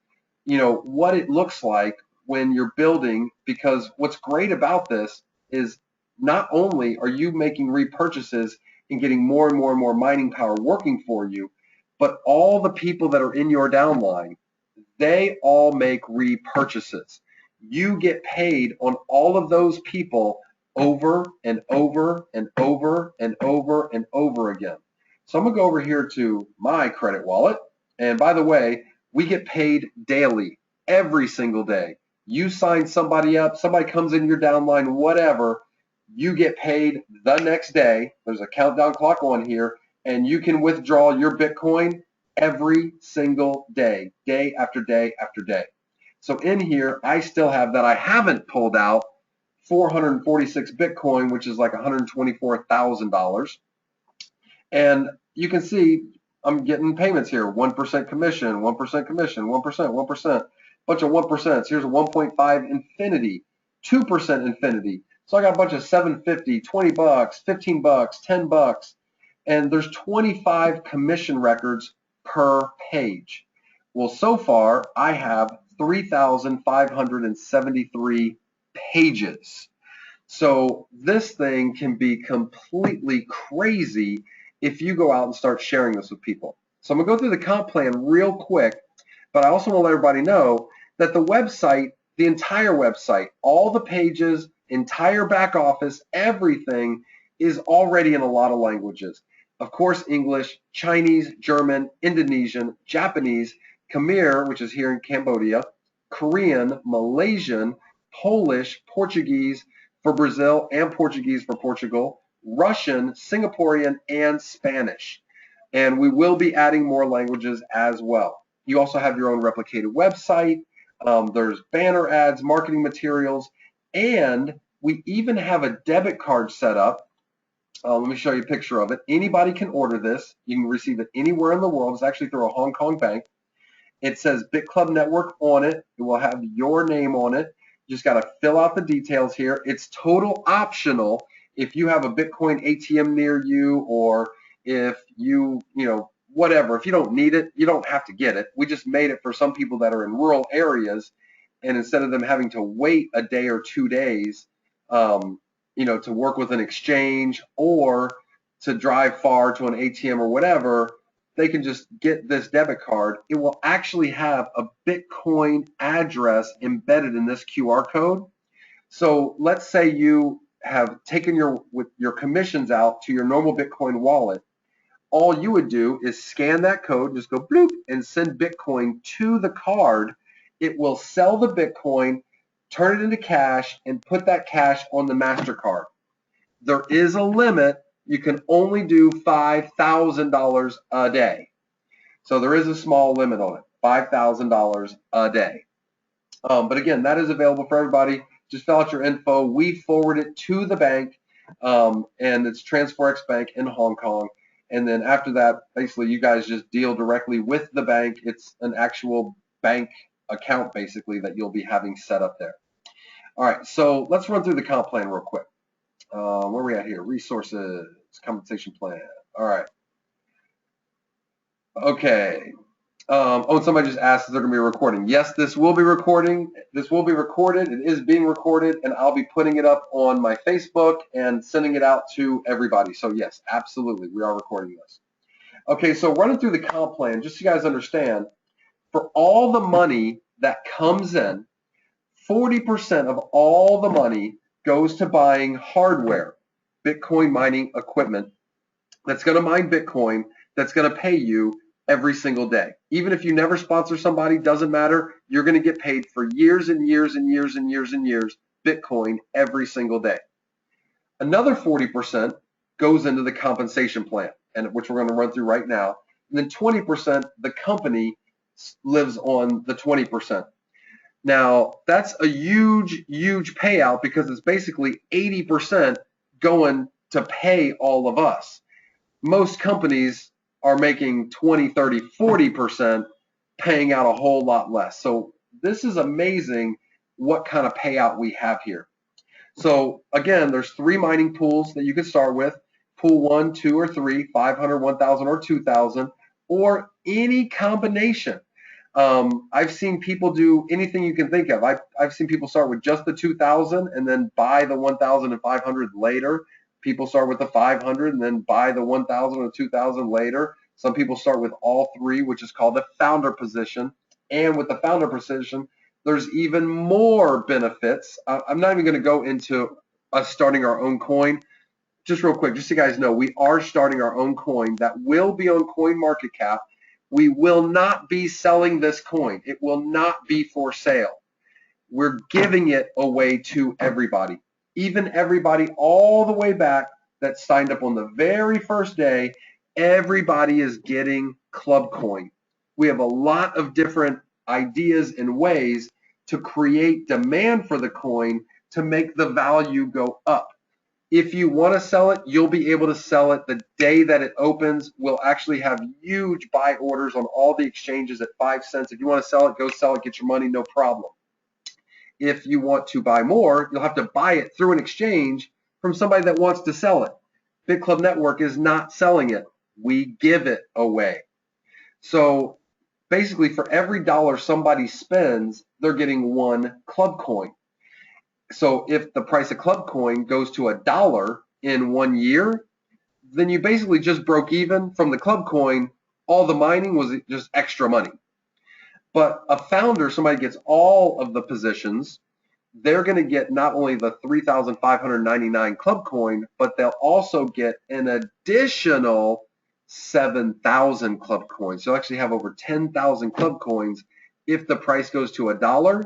what it looks like when you're building, because what's great about this is not only are you making repurchases and getting more and more and more mining power working for you, but all the people that are in your downline, they all make repurchases. You get paid on all of those people over and over and over and over and over again. So I'm going to go over here to my credit wallet. And by the way, we get paid daily, every single day. You sign somebody up, somebody comes in your downline, whatever, you get paid the next day. There's a countdown clock on here, and you can withdraw your Bitcoin every single day, day after day after day. So in here, I still have that I haven't pulled out 446 Bitcoin, which is like $124,000. And you can see I'm getting payments here, 1% commission, 1% commission, 1%, 1%, bunch of 1%. Here's a 1.5 infinity, 2% infinity. So I got a bunch of 750, 20 bucks, 15 bucks, 10 bucks, and there's 25 commission records per page. Well, so far I have 3,573 pages. So this thing can be completely crazy if you go out and start sharing this with people. So I'm going to go through the comp plan real quick, but I also want to let everybody know that the website, the entire website, all the pages, entire back office, everything is already in a lot of languages. Of course, English, Chinese, German, Indonesian, Japanese, Khmer, which is here in Cambodia, Korean, Malaysian, Polish, Portuguese for Brazil, and Portuguese for Portugal, Russian, Singaporean, and Spanish. And we will be adding more languages as well. You also have your own replicated website. There's banner ads, marketing materials, and we even have a debit card set up. Let me show you a picture of it. Anybody can order this. You can receive it anywhere in the world. It's actually through a Hong Kong bank. It says BitClub Network on it. It will have your name on it. You just got to fill out the details here. It's total optional. If you have a Bitcoin ATM near you, or if you, whatever, if you don't need it, you don't have to get it. We just made it for some people that are in rural areas, and instead of them having to wait a day or 2 days, to work with an exchange or to drive far to an ATM or whatever, they can just get this debit card. It will actually have a Bitcoin address embedded in this QR code. So let's say you have taken your commissions out to your normal Bitcoin wallet. all you would do is scan that code, just go bloop, and send Bitcoin to the card. It will sell the Bitcoin, turn it into cash, and put that cash on the MasterCard. There is a limit. You can only do $5,000 a day. So there is a small limit on it, $5,000 a day. But again, that is available for everybody. Just fill out your info. We forward it to the bank, and it's TransferX Bank in Hong Kong. And then after that, basically, you guys just deal directly with the bank. It's an actual bank account, basically, that you'll be having set up there. All right, so let's run through the comp plan real quick. Where are we at here? Resources, compensation plan. All right. Okay. Oh, and somebody just asked if they're going to be recording. Yes, this will be recording. This will be recorded. It is being recorded, and I'll be putting it up on my Facebook and sending it out to everybody. So yes, absolutely, we are recording this. Okay, so running through the comp plan, just so you guys understand, for all the money that comes in, 40% of all the money goes to buying hardware, Bitcoin mining equipment that's going to mine Bitcoin, that's going to pay you every single day. Even if you never sponsor somebody, doesn't matter. You're going to get paid for years and years and years and years and years Bitcoin every single day. Another 40% goes into the compensation plan, and which we're going to run through right now. And then 20%, the company lives on the 20%. Now, that's a huge, huge payout because it's basically 80% going to pay all of us. Most companies are making 20, 30, 40%, paying out a whole lot less. So this is amazing what kind of payout we have here. So again, there's 3 mining pools that you can start with. Pool 1, 2, or 3, 500, 1,000, or 2,000, or any combination. I've seen people do anything you can think of. I've seen people start with just the 2,000 and then buy the 1,500 later. People start with the 500 and then buy the 1,000 or 2,000 later. Some people start with all 3, which is called the founder position. And with the founder position, there's even more benefits. I'm not even going to go into us starting our own coin. Just real quick, just so you guys know, we are starting our own coin that will be on CoinMarketCap. We will not be selling this coin. It will not be for sale. We're giving it away to everybody. Even everybody all the way back that signed up on the very first day, everybody is getting Club Coin. We have a lot of different ideas and ways to create demand for the coin to make the value go up. If you want to sell it, you'll be able to sell it the day that it opens. We'll actually have huge buy orders on all the exchanges at 5 cents. If you want to sell it, go sell it, get your money, no problem. If you want to buy more, you'll have to buy it through an exchange from somebody that wants to sell it. BitClub Network is not selling it. We give it away. So basically, for every dollar somebody spends, they're getting 1 Club Coin. So if the price of Club Coin goes to $1 in 1 year, then you basically just broke even from the Club Coin. All the mining was just extra money. But a founder, somebody gets all of the positions, they're going to get not only the 3,599 Club Coin, but they'll also get an additional 7,000 Club Coins. So you'll actually have over 10,000 Club Coins. If the price goes to $1,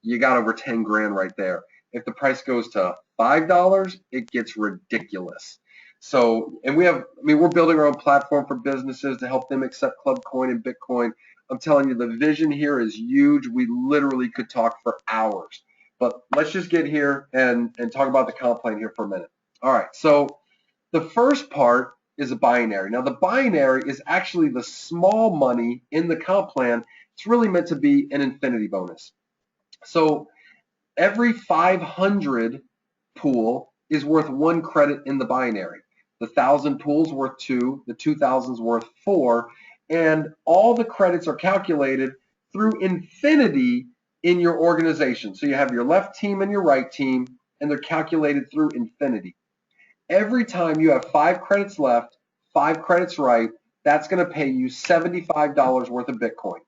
you got over 10 grand right there. If the price goes to $5, it gets ridiculous. So, and we're building our own platform for businesses to help them accept Club Coin and Bitcoin. I'm telling you, the vision here is huge. We literally could talk for hours. But let's just get here and talk about the comp plan here for a minute. All right, so the first part is a binary. Now, the binary is actually the small money in the comp plan. It's really meant to be an infinity bonus. So every 500 pool is worth 1 credit in the binary. The 1,000 pools worth 2, the 2,000's worth 4, and all the credits are calculated through infinity in your organization. So you have your left team and your right team, and they're calculated through infinity. Every time you have 5 credits left, 5 credits right, that's going to pay you $75 worth of Bitcoin.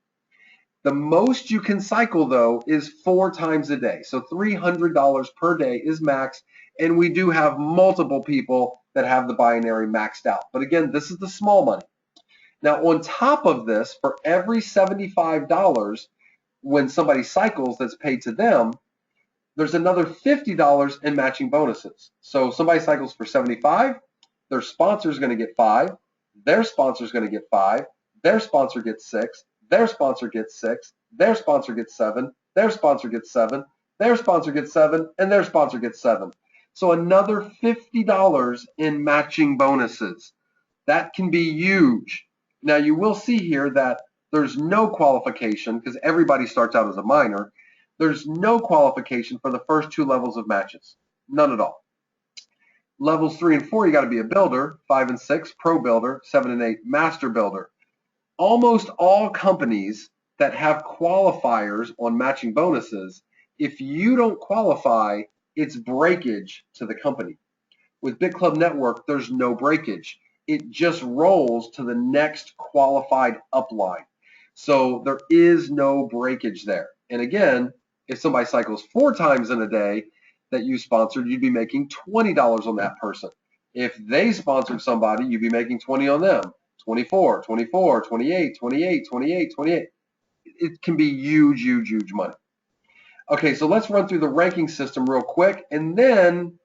The most you can cycle, though, is 4 times a day. So $300 per day is max, and we do have multiple people that have the binary maxed out. But again, this is the small money. Now, on top of this, for every $75 when somebody cycles that's paid to them, there's another $50 in matching bonuses. So somebody cycles for 75, their sponsor is going to get 5, their sponsor is going to get 5, their sponsor gets 6, their sponsor gets 6, their sponsor gets 7, their sponsor gets 7, their sponsor gets 7, and their sponsor gets 7. So another $50 in matching bonuses. That can be huge. Now you will see here that there's no qualification because everybody starts out as a minor. There's no qualification for the first 2 levels of matches. None at all. Levels 3 and 4, you got to be a builder. 5 and 6, pro builder. 7 and 8, master builder. Almost all companies that have qualifiers on matching bonuses, if you don't qualify, it's breakage to the company. With BitClub Network, there's no breakage. It just rolls to the next qualified upline. So there is no breakage there. And again, if somebody cycles 4 times in a day that you sponsored, you'd be making $20 on that person. If they sponsored somebody, you'd be making 20 on them. 24, 24, 28, 28, 28, 28. It can be huge, huge, huge money. Okay, so let's run through the ranking system real quick, and then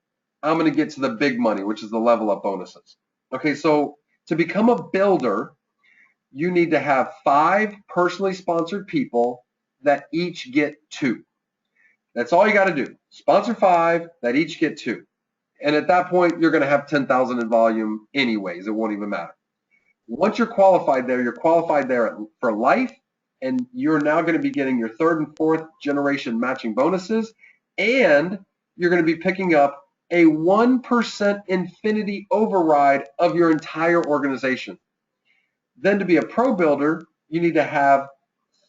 I'm going to get to the big money, which is the level up bonuses. Okay, so to become a builder, you need to have 5 personally sponsored people that each get 2. That's all you got to do. Sponsor 5 that each get 2. And at that point, you're going to have 10,000 in volume anyways. It won't even matter. Once you're qualified there for life, and you're now going to be getting your 3rd and 4th generation matching bonuses, and you're going to be picking up a 1% infinity override of your entire organization. Then to be a pro builder, you need to have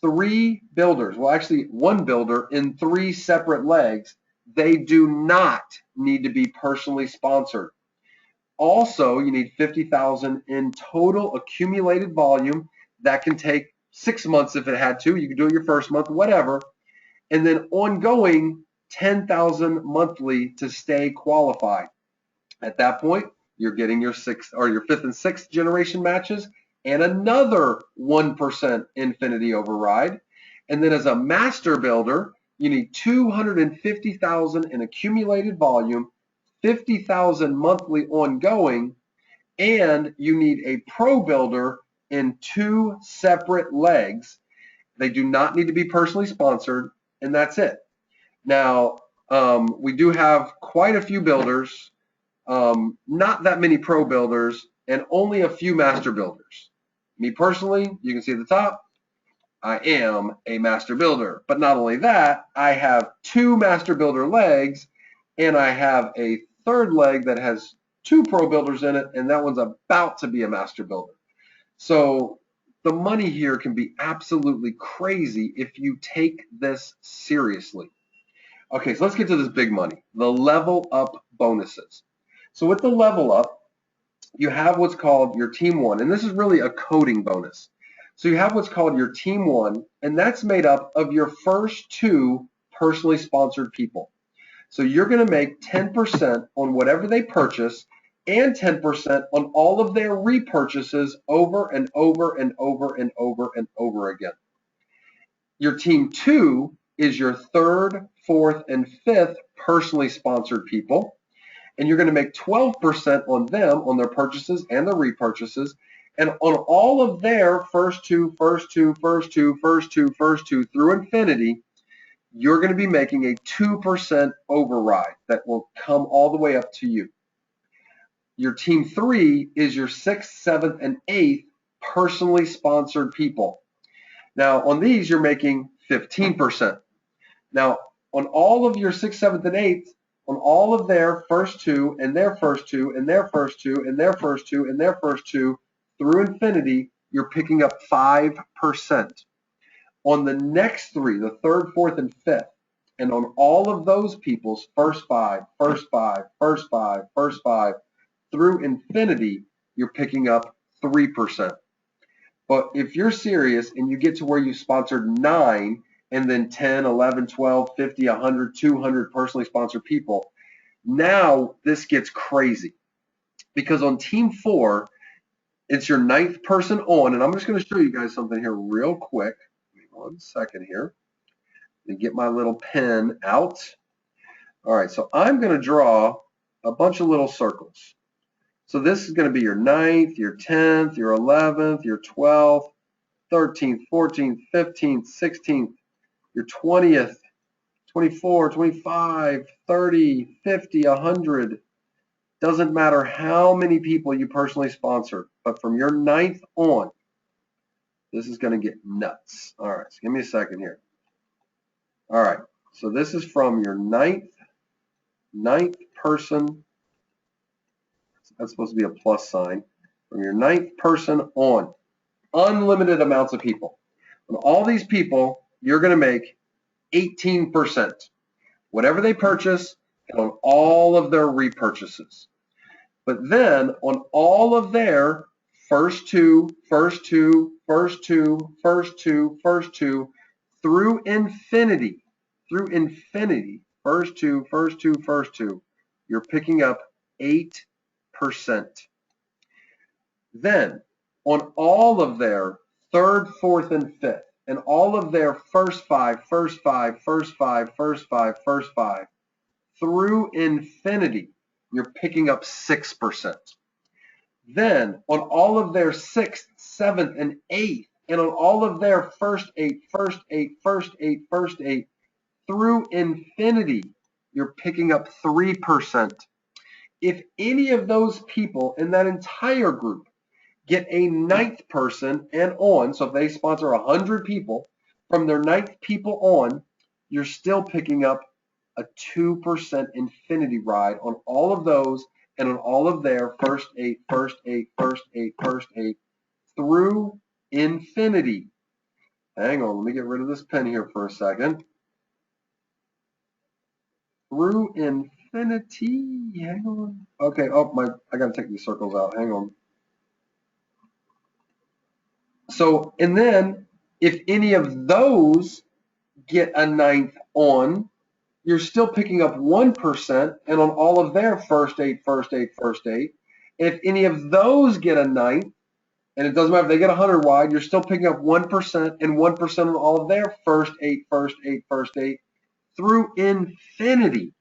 3 builders. Well, actually 1 builder in 3 separate legs. They do not need to be personally sponsored. Also, you need 50,000 in total accumulated volume. That can take 6 months if it had to. You can do it your first month, whatever. And then ongoing 10,000 monthly to stay qualified. At that point, you're getting your 5th and 6th generation matches and another 1% infinity override. And then as a master builder, you need 250,000 in accumulated volume, 50,000 monthly ongoing, and you need a pro builder in 2 separate legs. They do not need to be personally sponsored, and that's it. Now, we do have quite a few builders, not that many pro builders, and only a few master builders. Me personally, you can see at the top, I am a master builder. But not only that, I have 2 master builder legs, and I have a 3rd leg that has 2 pro builders in it, and that one's about to be a master builder. So the money here can be absolutely crazy if you take this seriously. Okay, so let's get to this big money, the level up bonuses. So with the level up, you have what's called your team 1, and this is really a coding bonus. So you have what's called your team 1, and that's made up of your first 2 personally sponsored people. So you're going to make 10% on whatever they purchase and 10% on all of their repurchases over and over and over and over and over again. Your team 2 is your 3rd, 4th, and 5th personally sponsored people, and you're going to make 12% on them, on their purchases and their repurchases, and on all of their first two through infinity, you're going to be making a 2% override that will come all the way up to you. Your team 3 is your 6th, 7th, and 8th personally sponsored people. Now, on these, you're making 15%. Now, on all of your 6th, 7th, and 8th, on all of their first 2 and their first 2 and their first 2 and their first 2 and their first 2 through infinity, you're picking up 5%. On the next 3, the 3rd, 4th, and 5th, and on all of those people's first 5 through infinity, you're picking up 3%. But if you're serious and you get to where you sponsored 9 and then 10, 11, 12, 50, 100, 200 personally sponsored people, now this gets crazy. because on team 4, it's your 9th person on, and I'm just going to show you guys something here real quick. Give me 1 second here. Let me get my little pen out. All right, so I'm going to draw a bunch of little circles. So this is going to be your 9th, your 10th, your 11th, your 12th, 13th, 14th, 15th, 16th, your 20th, 24, 25, 30, 50, 100. Doesn't matter how many people you personally sponsor, but from your 9th on, this is going to get nuts. All right, so give me a second here. All right, so this is from your 9th person. That's supposed to be a plus sign. From your 9th person on, unlimited amounts of people. On all these people, you're going to make 18%. Whatever they purchase and on all of their repurchases. But then on all of their first two, through infinity, first two, you're picking up 8%. Then on all of their third, fourth, and fifth, and all of their first five, through infinity, you're picking up 6%. Then on all of their 6th, 7th, and 8th, and on all of their first eight, through infinity, you're picking up 3%. If any of those people in that entire group get a 9th person and on, so if they sponsor 100 people, from their 9th people on, you're still picking up a 2% infinity ride on all of those and on all of their first eight, through infinity. Hang on, let me get rid of this pen here for a second. Through infinity, hang on. Okay, I gotta take these circles out, hang on. So, and then if any of those get a 9th on, you're still picking up 1%, and on all of their first eight. If any of those get a 9th, and it doesn't matter if they get 100 wide, you're still picking up 1% and 1% on all of their first eight, through infinity.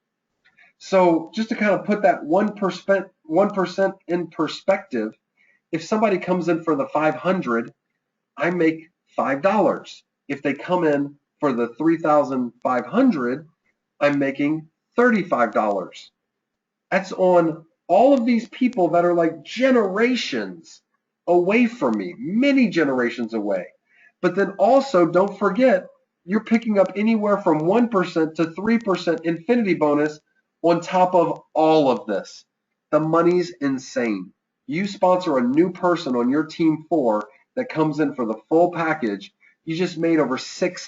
So just to kind of put that 1% in perspective, if somebody comes in for the 500, I make $5. If they come in for the 3,500, I'm making $35. That's on all of these people that are like generations away from me, many generations away. But then also don't forget, you're picking up anywhere from 1% to 3% infinity bonus on top of all of this. The money's insane. You sponsor a new person on your team 4 that comes in for the full package, you just made over $600.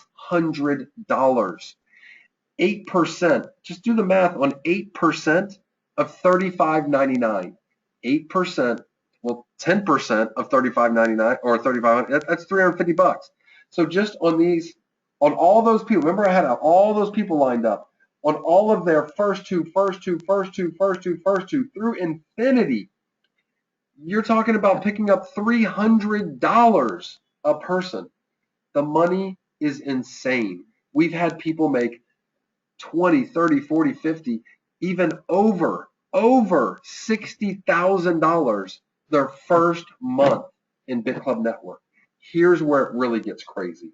8%, just do the math on 8% of $35.99. 8%, well, 10% of $35.99 or $3,500, that's $350. So just on these, on all those people, remember I had all those people lined up, on all of their first two, through infinity, you're talking about picking up $300 a person. The money is insane. We've had people make $20, $30, $40, $50, even over $60,000 their first month in BitClub Network. Here's where it really gets crazy.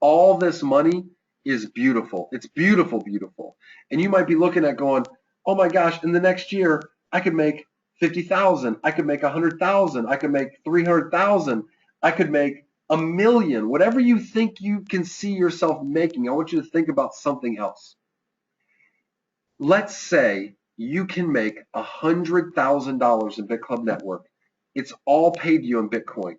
All this money is beautiful. It's beautiful, beautiful. And you might be looking at going, oh my gosh, in the next year, I could make 50,000. I could make 100,000. I could make 300,000. I could make $1 million. Whatever you think you can see yourself making, I want you to think about something else. Let's say you can make $100,000 in BitClub Network. It's all paid to you in Bitcoin.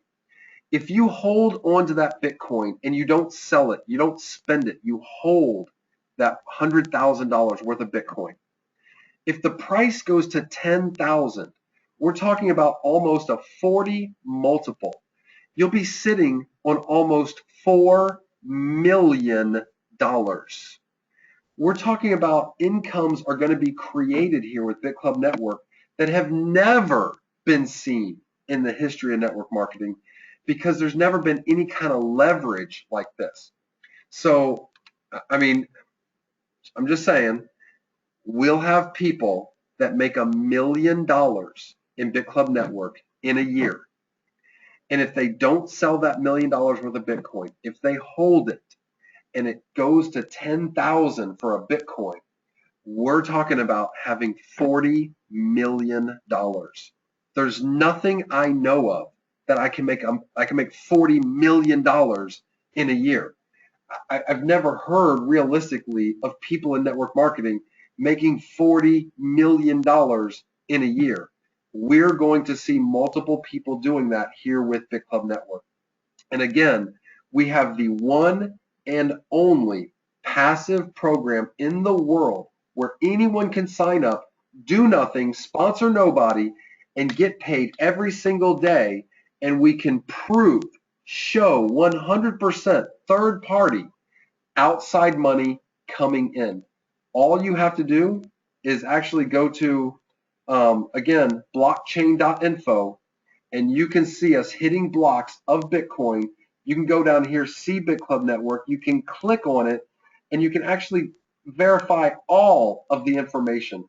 If you hold on to that Bitcoin and you don't sell it, you don't spend it, you hold that $100,000 worth of Bitcoin. If the price goes to 10,000, we're talking about almost a 40 multiple. You'll be sitting on almost $4 million. We're talking about incomes are going to be created here with BitClub Network that have never been seen in the history of network marketing, because there's never been any kind of leverage like this. So, I mean, I'm just saying, we'll have people that make $1 million in BitClub Network in a year. And if they don't sell that $1 million worth of Bitcoin, if they hold it and it goes to 10,000 for a Bitcoin, we're talking about having $40 million. There's nothing I know of that I can make $40 million in a year. I've never heard realistically of people in network marketing making $40 million in a year. We're going to see multiple people doing that here with BitClub Network. And again, we have the one and only passive program in the world where anyone can sign up, do nothing, sponsor nobody, and get paid every single day. And we can prove, show 100% third party outside money coming in. All you have to do is actually go to, again, blockchain.info, and you can see us hitting blocks of Bitcoin. You can go down here, see BitClub Network. You can click on it, and you can actually verify all of the information,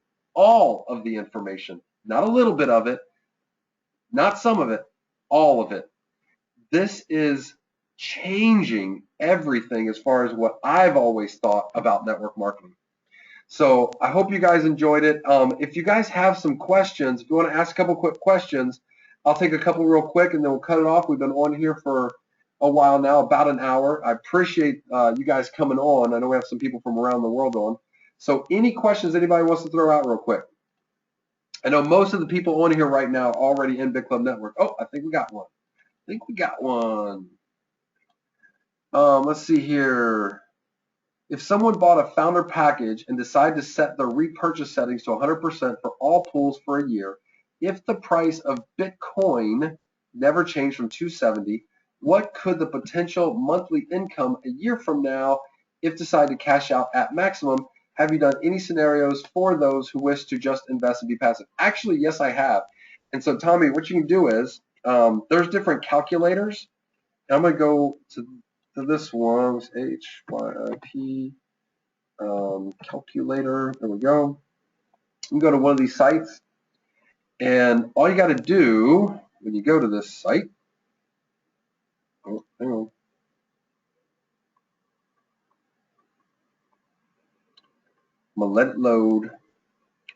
not a little bit of it, not some of it, all of it. This is changing everything as far as what I've always thought about network marketing. So I hope you guys enjoyed it. If you guys have some questions, if you want to ask a couple quick questions, I'll take a couple real quick and then we'll cut it off. We've been on here for a while now, about an hour. I appreciate you guys coming on. I know we have some people from around the world on. So any questions anybody wants to throw out real quick? I know most of the people on here right now are already in BitClub Network. Oh, I think we got one. Let's see here. If someone bought a founder package and decided to set the repurchase settings to 100% for all pools for a year, if the price of Bitcoin never changed from 270, what could the potential monthly income a year from now if decided to cash out at maximum? Have you done any scenarios for those who wish to just invest and be passive? Actually, yes, I have. And so, Tommy, what you can do is there's different calculators. I'm going to go to this one, HYIP calculator. There we go. You can go to one of these sites, and all you got to do when you go to this site, hang on. I'm going to let it load.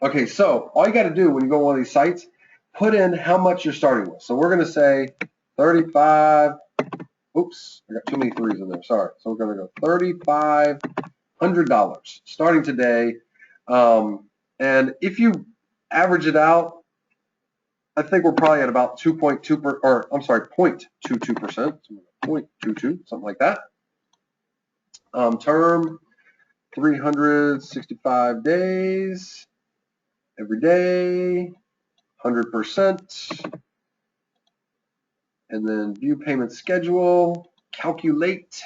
Okay, so all you got to do when you go to one of these sites, put in how much you're starting with. So we're going to say 35. Oops, I got too many threes in there. Sorry. So we're going to go $3,500 starting today. And if you average it out, I think we're probably at about 0.22%, or I'm sorry, 0.22%, 0.22, something like that. Term, 365 days, every day, 100%. And then view payment schedule, calculate.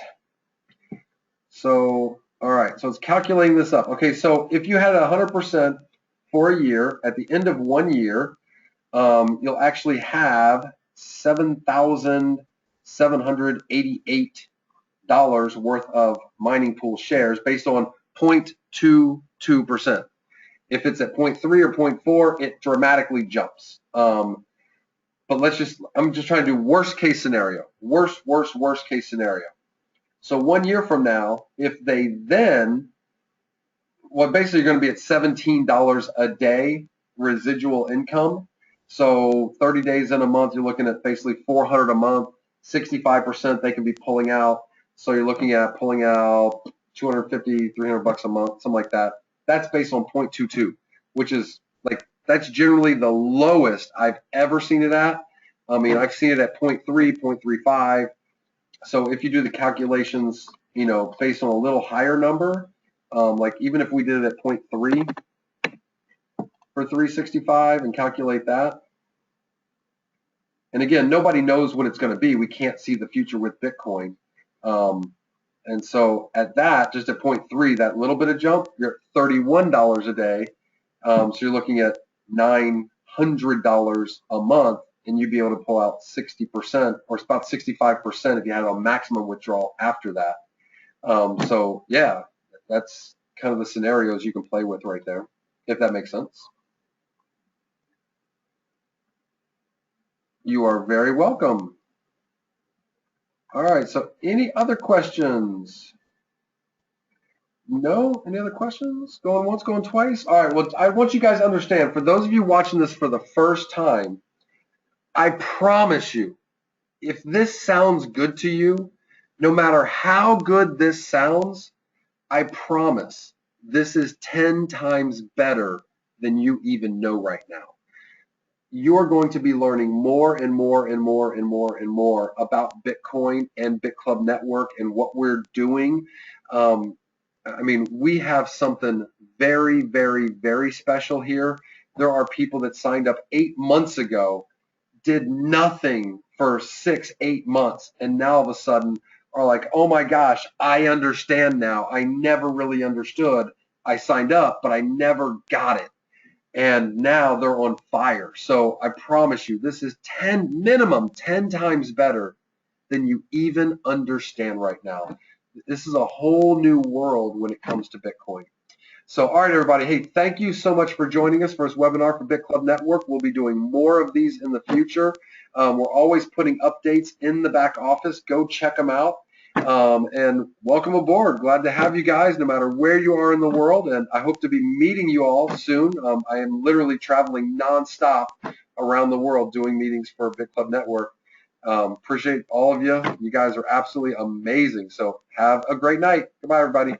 So, all right, so it's calculating this up. Okay, so if you had 100% for a year, at the end of 1 year, you'll actually have $7,788 worth of mining pool shares based on 0.22%. If it's at 0.3 or 0.4, it dramatically jumps. But I'm just trying to do worst case scenario, worst case scenario. So 1 year from now, if they then, well, basically you're going to be at $17 a day residual income. So 30 days in a month, you're looking at basically $400 a month, 65% they can be pulling out. So you're looking at pulling out $250, $300 a month, something like that. That's based on 0.22, which is like, that's generally the lowest I've ever seen it at. I mean, I've seen it at 0.3, 0.35. So if you do the calculations, you know, based on a little higher number, like even if we did it at 0.3 for 365 and calculate that. And again, nobody knows what it's going to be. We can't see the future with Bitcoin. And so at that, just at 0.3, that little bit of jump, you're at $31 a day. So you're looking at $900 $100 a month, and you'd be able to pull out 60%, or it's about 65% if you had a maximum withdrawal after that. So yeah, that's kind of the scenarios you can play with right there, if that makes sense. You are very welcome. All right, so any other questions? No? Any other questions? Going once, going twice? All right, well, I want you guys to understand, for those of you watching this for the first time, I promise you, if this sounds good to you, no matter how good this sounds, I promise this is 10 times better than you even know right now. You're going to be learning more and more and more and more and more about Bitcoin and BitClub Network and what we're doing. I mean, we have something very, very, very special here. There are people that signed up 8 months ago, did nothing for 6, 8 months, and now all of a sudden are like, oh my gosh, I understand now. I never really understood. I signed up, but I never got it. And now they're on fire. So I promise you, this is minimum 10 times better than you even understand right now. This is a whole new world when it comes to Bitcoin. So, all right, everybody. Hey, thank you so much for joining us for this webinar for BitClub Network. We'll be doing more of these in the future. We're always putting updates in the back office. Go check them out. And welcome aboard. Glad to have you guys no matter where you are in the world. And I hope to be meeting you all soon. I am literally traveling nonstop around the world doing meetings for BitClub Network. Appreciate all of you. You guys are absolutely amazing. So have a great night. Goodbye, everybody.